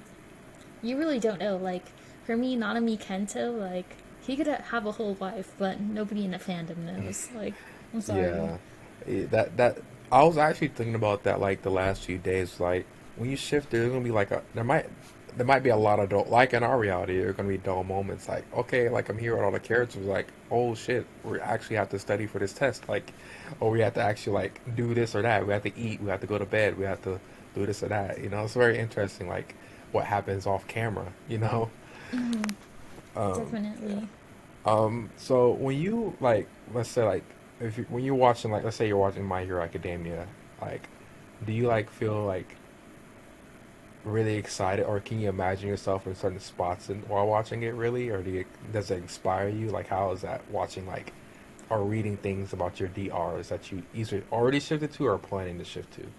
you really don't know. Like, for me, Nanami Kento, like, he could have a whole life, but nobody in the fandom knows. Like, I'm sorry. Yeah, that I was actually thinking about that like the last few days. Like when you shift, there's gonna be like there might be a lot of dull, like in our reality, there are gonna be dull moments. Like okay, like I'm here with all the characters. Like oh shit, we actually have to study for this test. Like or we have to actually like do this or that. We have to eat. We have to go to bed. We have to do this or that. You know, it's very interesting. Like what happens off camera, you know? Hmm. Yeah. Definitely. So when you like, let's say like, if you, when you're watching like, let's say you're watching My Hero Academia, like, do you like feel like really excited, or can you imagine yourself in certain spots while watching it, really, or does it inspire you? Like, how is that watching like, or reading things about your DRs that you either already shifted to or planning to shift to?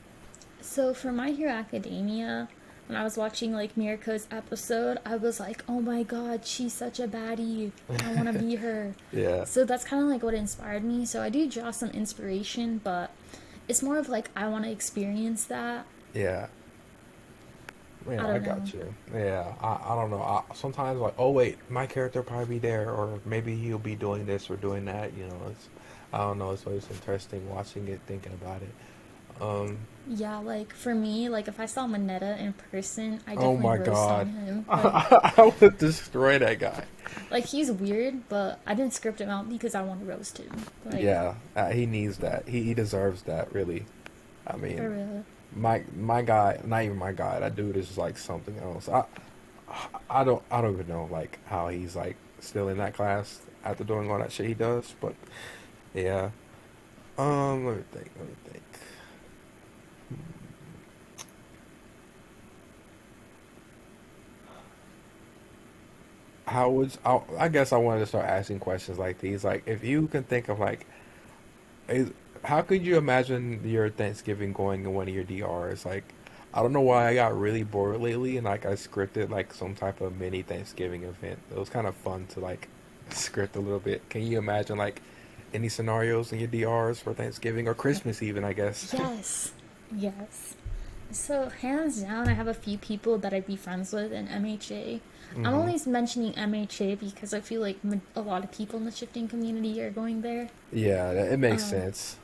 So for My Hero Academia, when I was watching like Mirko's episode, I was like, oh my god, she's such a baddie. I want to be her. Yeah, So that's kind of like what inspired me. So I do draw some inspiration, but it's more of like I want to experience that. yeah. I Yeah, I don't know. got you. Yeah, I don't know. Sometimes like, oh wait, my character will probably be there, or maybe he'll be doing this or doing that. You know, I don't know. It's always interesting watching it, thinking about it. Um, Yeah, like for me, like if I saw Mineta in person, I oh definitely my roast on God, him. I would destroy that guy. Like he's weird, but I didn't script him out because I want to roast him. Like Yeah, he needs that. He deserves that. Really. I for mean, real. my guy, not even my guy. That dude is like something else. I don't even know like how he's like still in that class after doing all that shit he does. But yeah. Let me think. Let me think. I guess I wanted to start asking questions like these. Like, if you can think of like, is, how could you imagine your Thanksgiving going in one of your DRs? Like, I don't know why I got really bored lately, and like I scripted like some type of mini Thanksgiving event. It was kind of fun to like script a little bit. Can you imagine like any scenarios in your DRs for Thanksgiving or Christmas even, I guess? Yes, yes. So hands down, I have a few people that I'd be friends with in MHA. I'm Hmm. only mentioning MHA because I feel like a lot of people in the shifting community are going there. Yeah, it makes Um, sense.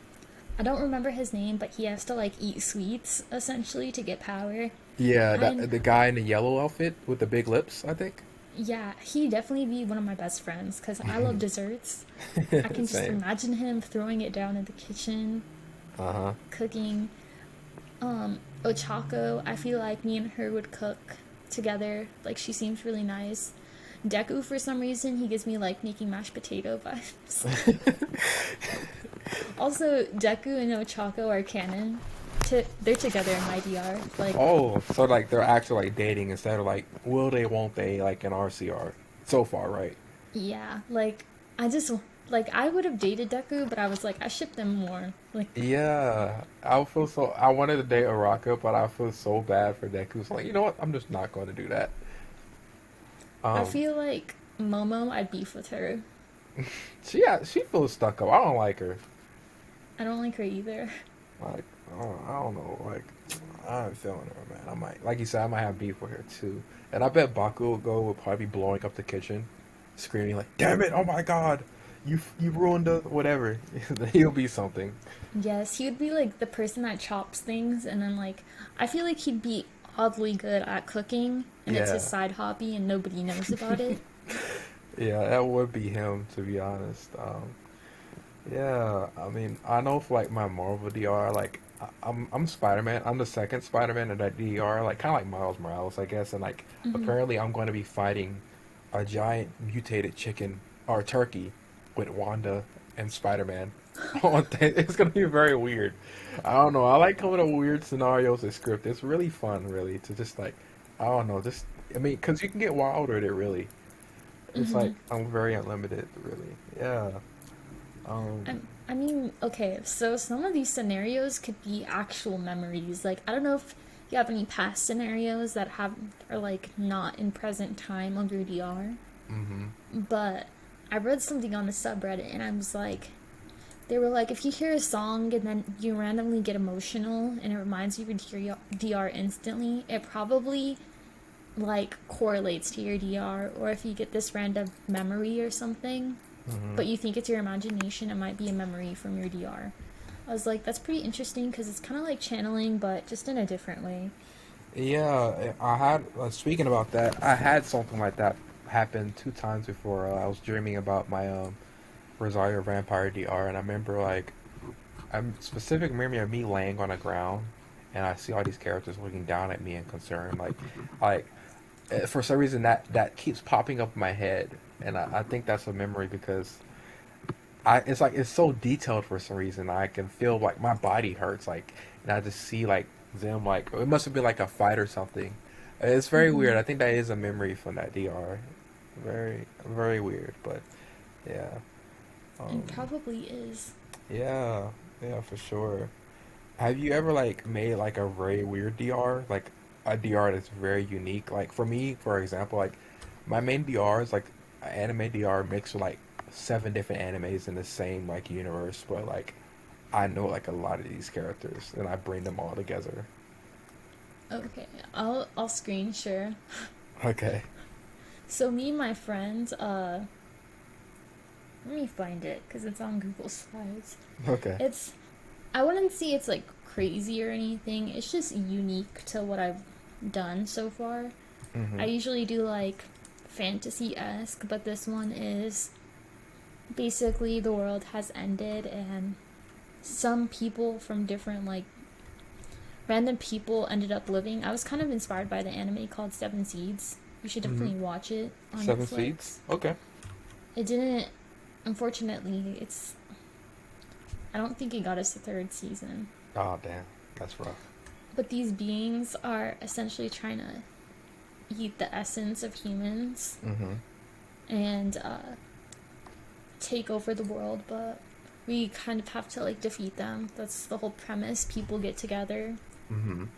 I don't remember his name, but he has to like eat sweets essentially to get power. Yeah, And the guy in the yellow outfit with the big lips, I think. yeah, he definitely be one of my best friends because I love desserts. I can just Same. imagine him throwing it down in the kitchen, Uh-huh. cooking. Ochako, I feel like me and her would cook together. Like she seems really nice. Deku, for some reason, he gives me like making mashed potato vibes. Also, Deku and Ochako are canon. They're together in my DR. Like, Oh, so like they're actually like dating instead of like will they, won't they, like in RCR so far, right? yeah, like I just like I would have dated Deku, but I was like I ship them more. Like Yeah, I feel so. I wanted to date Araka, but I feel so bad for Deku. So like, you know what? I'm just not going to do that. I Um, feel like Momo, I'd beef with her. she feels stuck up. I don't like her. I don't like her either. Like, I don't know. Like, I'm feeling her, man. I might, like you said, I might have beef with her too. And I bet Bakugo will probably be blowing up the kitchen, screaming like, "Damn it! Oh my God, you ruined the whatever." He'll be something. Yes, he would be like the person that chops things, and then like I feel like he'd be oddly good at cooking, and it's his Yeah, side hobby, and nobody knows about it. yeah, that would be him to be honest. Yeah, I mean, I know for like my Marvel DR, like I'm Spider-Man. I'm the second Spider-Man in that DR, like kind of like Miles Morales, I guess. And like Hmm. apparently, I'm going to be fighting a giant mutated chicken or turkey with Wanda and Spider-Man. It's gonna be very weird. I don't know. I like coming up with weird scenarios and script. It's really fun, really, to just like I don't know, just I mean, because you can get wild with it, really. It's Hmm. like I'm very unlimited, really. Yeah. Um. I mean, okay, so some of these scenarios could be actual memories. Like I don't know if you have any past scenarios that have are like not in present time on your DR, Mhm. but I read something on the subreddit, and I was like, they were like, if you hear a song and then you randomly get emotional and it reminds you of your DR instantly, it probably like correlates to your DR. Or if you get this random memory or something, Mhm. but you think it's your imagination, it might be a memory from your DR. I was like, that's pretty interesting because it's kind of like channeling, but just in a different way. Yeah, I had, speaking about that, I had something like that happen two times before. I was dreaming about my Rosario Vampire DR, and I remember like I'm specific memory of me laying on the ground, and I see all these characters looking down at me in concern, like for some reason that keeps popping up in my head, and I think that's a memory because I it's like it's so detailed for some reason. I can feel like my body hurts, like, and I just see like them, like it must have been like a fight or something. It's very weird. Hmm. I think that is a memory from that DR. Very very weird, but yeah, And um, probably is. yeah, yeah, for sure. Have you ever like made like a very weird DR, like a DR that's very unique? Like for me, for example, like my main DR is like an anime DR mixed with like seven different animes in the same like universe, but like I know like a lot of these characters and I bring them all together. Okay, I'll screen share. Okay. So me and my friends, let me find it because it's on Google Slides. Okay. It's I wouldn't say it's like crazy or anything. It's just unique to what I've done so far. I Mhm. usually do like fantasy esque, but this one is basically the world has ended and some people from different like random people ended up living. I was kind of inspired by the anime called Seven Seeds. You should Mhm. definitely watch it on Seven seeds. Netflix. Okay. It didn't, unfortunately, it's, I don't think it got us the third season. Oh damn, that's rough. But these beings are essentially trying to eat the essence of humans Mhm. and take over the world, but we kind of have to like defeat them. That's the whole premise. People get together, Mhm.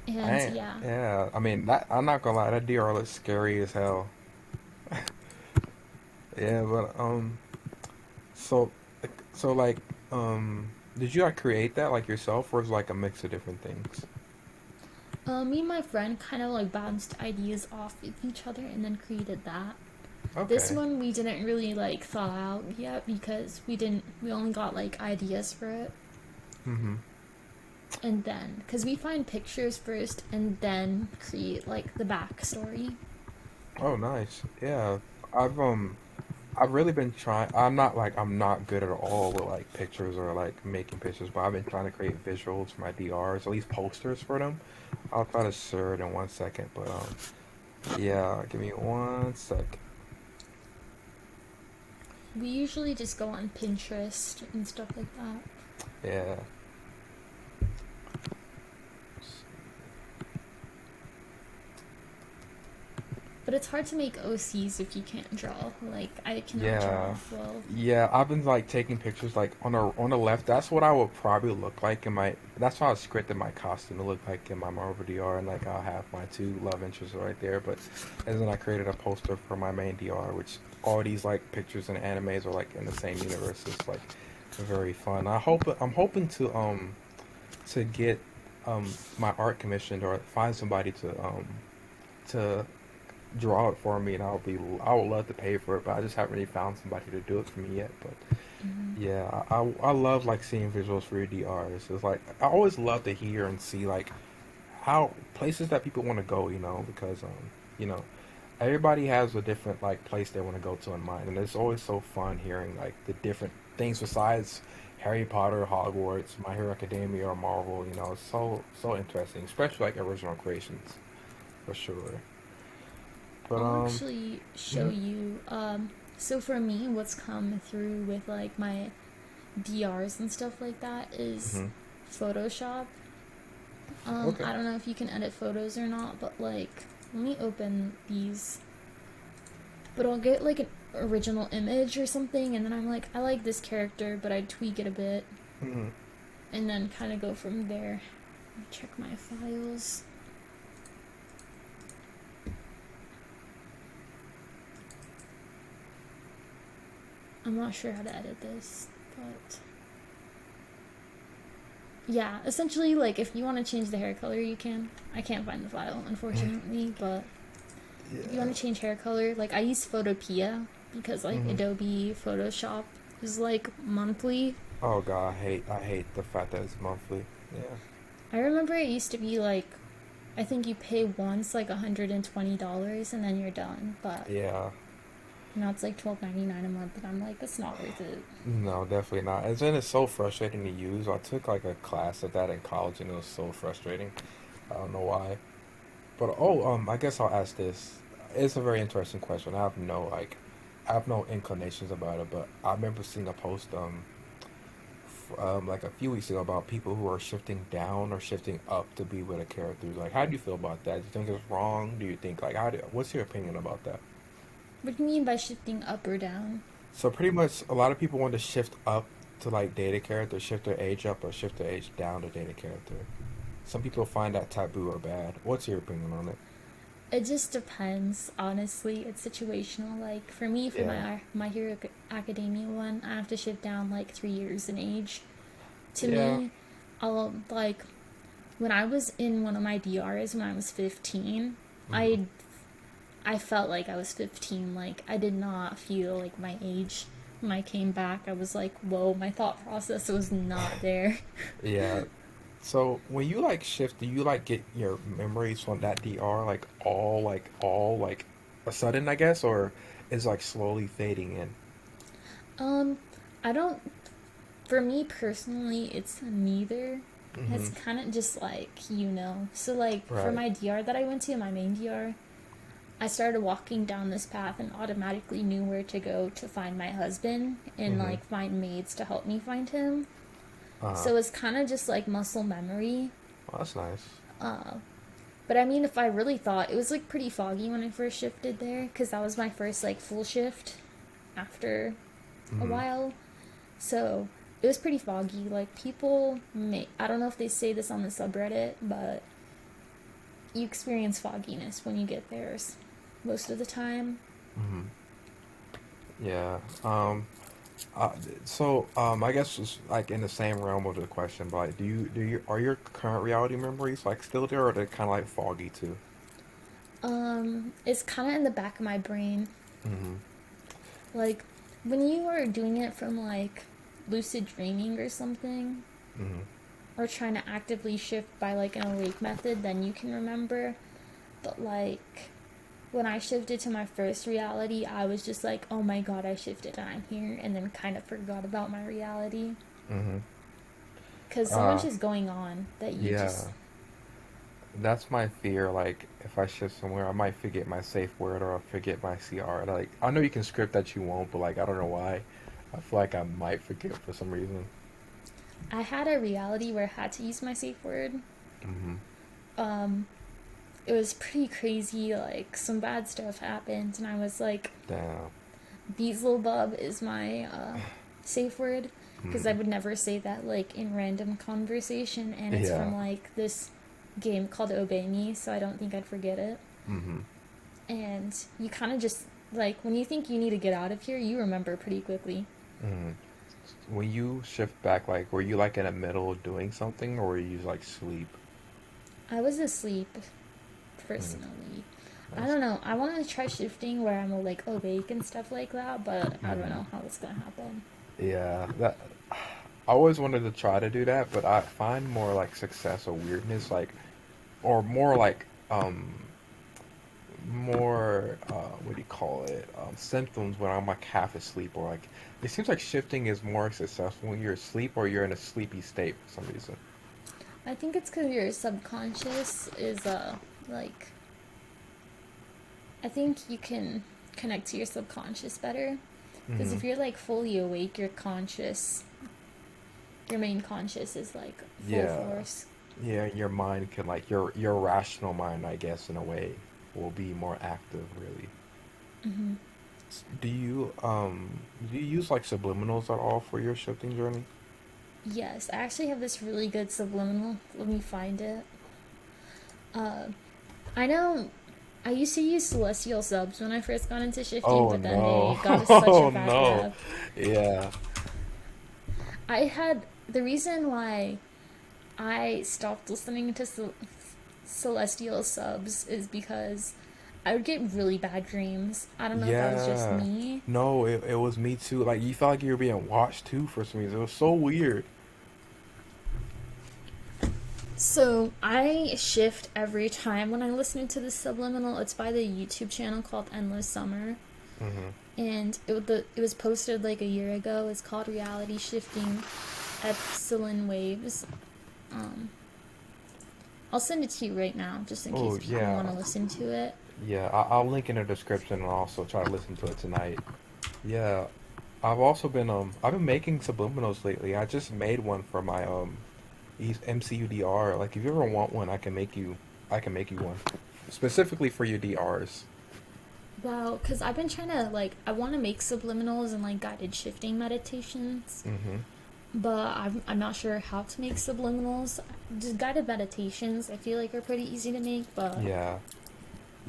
and I yeah. yeah. I mean, that I'm not gonna lie, that DR looks scary as hell. Yeah, but so so like did you like create that like yourself or is it like a mix of different things? Me and my friend kind of like bounced ideas off of each other and then created that. This Okay. one we didn't really like thaw out yet because we only got like ideas for it. Mm-hmm. And then, because we find pictures first and then create like the backstory. Oh, nice. Yeah. I've I've really been trying. I'm not good at all with like pictures or like making pictures, but I've been trying to create visuals for my DRs, at least posters for them. I'll try to share it in 1 second, but yeah, give me 1 sec. We usually just go on Pinterest and stuff like that. Yeah. But it's hard to make OCs if you can't draw. Like, I cannot Yeah. draw well. Yeah, I've been like taking pictures like on the left. That's what I would probably look like in my. That's how I scripted my costume to look like in my Marvel DR, and like I'll have my two love interests right there. But and then I created a poster for my main DR, which all these like pictures and animes are like in the same universe. It's like very fun. I'm hoping to get my art commissioned or find somebody to draw it for me, and I would love to pay for it, but I just haven't really found somebody to do it for me yet. But Mm-hmm. yeah, I love like seeing visuals for your DRs. It's like I always love to hear and see like how places that people want to go, because you know, everybody has a different like place they want to go to in mind, and it's always so fun hearing like the different things besides Harry Potter, Hogwarts, My Hero Academia, or Marvel. It's so interesting, especially like original creations for sure. But I'll actually show mhm, you. So for me, what's come through with like my DRs and stuff like that is mhm. Photoshop. Okay. I don't know if you can edit photos or not, but like, let me open these. But I'll get like an original image or something, and then I'm like, I like this character, but I'd tweak it a bit, Mhm. and then kind of go from there. Check my files. I'm not sure how to edit this, but yeah, essentially, like if you want to change the hair color, you can. I can't find the file, unfortunately, but if you want Yeah. to change hair color, like I use Photopea because like Mhm. Adobe Photoshop is like monthly. Oh God, I hate the fact that it's monthly. Yeah. I remember it used to be like, I think you pay once like $120 and then you're done, but Yeah. now it's like $12.99 a month, and I'm like, that's not worth it. No, definitely not. And then it's so frustrating to use. I took like a class of that in college, and it was so frustrating. I don't know why. But I guess I'll ask this. it's a very interesting question. I have no inclinations about it, but I remember seeing a post like a few weeks ago about people who are shifting down or shifting up to be with a character. Like, how do you feel about that? Do you think it's wrong? Do you think like what's your opinion about that? What do you mean by shifting up or down? So pretty much, a lot of people want to shift up to like date a character, shift their age up, or shift their age down to date a character. Some people find that taboo or bad. What's your opinion on it? It just depends, honestly. It's situational. Like for me, for Yeah, my Hero Academia one, I have to shift down like 3 years in age. To yeah. me, I'll like when I was in one of my DRs when I was 15, Hmm. I I felt like I was 15. Like I did not feel like my age. When I came back, I was like, whoa, my thought process was not there. Yeah. So when you like shift, do you like get your memories from that DR all like a sudden, I guess, or is like slowly fading in? um, I don't For me personally, it's neither. Hmm. It's kind of just like, So, like, for Right. my DR that I went to, my main DR, I started walking down this path and automatically knew where to go to find my husband and, Hmm. like, find maids to help me find him. Uh-huh. So, it's kind of just like muscle memory. Well, that's nice. Uh, but I mean, if I really thought, it was, like, pretty foggy when I first shifted there because that was my first, like, full shift after a Hmm. while. So it was pretty foggy. Like people may I don't know if they say this on the subreddit, but you experience fogginess when you get there most of the time. Hmm. Yeah. Uh, I guess it's like in the same realm of the question, but like, are your current reality memories like still there, or are they kind of like foggy too? It's kind of in the back of my brain. Hmm. Like when you are doing it from like lucid dreaming or something, Hmm. or trying to actively shift by like an awake method, then you can remember. But like when I shifted to my first reality, I was just like, oh my god, I shifted and I'm here, and then kind of forgot about my reality. Hmm. Because so much Uh, is going on that you just. yeah. That's my fear. Like, if I shift somewhere, I might forget my safe word or I'll forget my CR. Like, I know you can script that you won't, but like, I don't know why. I feel like I might forget for some reason. I had a reality where I had to use my safe word. Hmm. Um, it was pretty crazy. Like, some bad stuff happened, and I was like, Damn. Beelzebub is my safe word. Because I Hmm. would never say that, like, in random conversation, and it's Yeah. from, like, this game called Obey Me, so I don't think I'd forget it. Hmm. And you kind of just, like, when you think you need to get out of here, you remember pretty quickly. Hmm. When you shift back, like, were you like in the middle of doing something, or were you like sleep? I was asleep Mm, personally. I that's. don't know. I want to try shifting where I'm like awake and stuff like that, but I don't Hmm. know how it's gonna happen. Yeah, that. I always wanted to try to do that, but I find more like success or weirdness, like, or more like more what do you call it, symptoms when I'm like half asleep, or like it seems like shifting is more successful when you're asleep or you're in a sleepy state for some reason. I think it's because your subconscious is like I think you can connect to your subconscious better. Because Hmm. if you're like fully awake, your main conscious is like full Yeah, force. yeah, your mind can like your rational mind, I guess, in a way, will be more active, really. Hmm. Do you use like subliminals at all for your shifting journey? Yes, I actually have this really good subliminal. Let me find it. Uh, I know I used to use celestial subs when I first got into shifting, Oh but then no. they got such a Oh bad no. rep. Yeah. I had the reason why I stopped listening to celestial subs is because I would get really bad dreams. I don't know if that was just Yeah. me. No, it was me too. Like you felt like you were being watched too for some reason. It was so weird. So I shift every time when I listen to the subliminal. It's by the YouTube channel called Endless Summer, Hmm. and it was posted like a year ago. It's called Reality Shifting Epsilon Waves. Um, I'll send it to you right now, just in Oh case people yeah. want to listen to it. Yeah, I'll link in the description and also try to listen to it tonight. Yeah, I've been making subliminals lately. I just made one for my MCU. Like if you ever want one, I can make you one specifically for your DRs. Wow, because I've been trying to, like, I want to make subliminals and, like, guided shifting meditations, Mm-hmm. but I'm not sure how to make subliminals. Just guided meditations, I feel like, are pretty easy to make, but Yeah.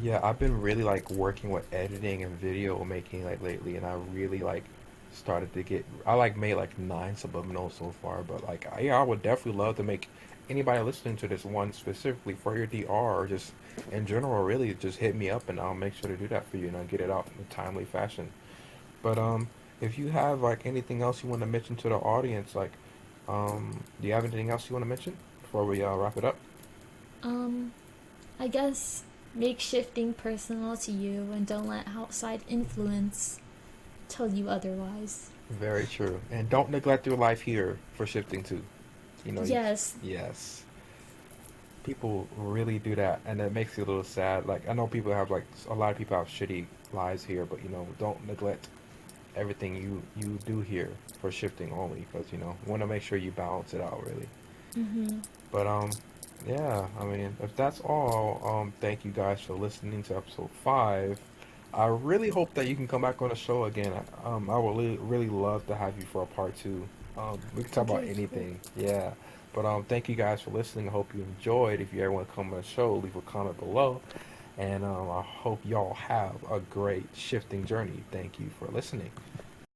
Yeah, I've been really like working with editing and video making like lately, and I really like started to get. I like made like 9 subliminals so far, but like yeah, I would definitely love to make anybody listening to this one specifically for your DR or just in general. Really, just hit me up and I'll make sure to do that for you and I'll get it out in a timely fashion. But if you have like anything else you want to mention to the audience, like do you have anything else you want to mention before we wrap it up? um, I guess make shifting personal to you and don't let outside influence tell you otherwise. Very true. And don't neglect your life here for shifting too. You, Yes, yes, people really do that, and it makes you a little sad. Like I know people have like a lot of people have shitty lives here, but don't neglect everything you do here for shifting only, because you want to make sure you balance it out really. But yeah, I mean, if that's all, thank you guys for listening to episode 5. I really hope that you can come back on the show again. I would really love to have you for a part 2. We can talk about okay, cool. anything. Yeah. But thank you guys for listening. I hope you enjoyed. If you ever want to come on the show, leave a comment below. And I hope y'all have a great shifting journey. Thank you for listening.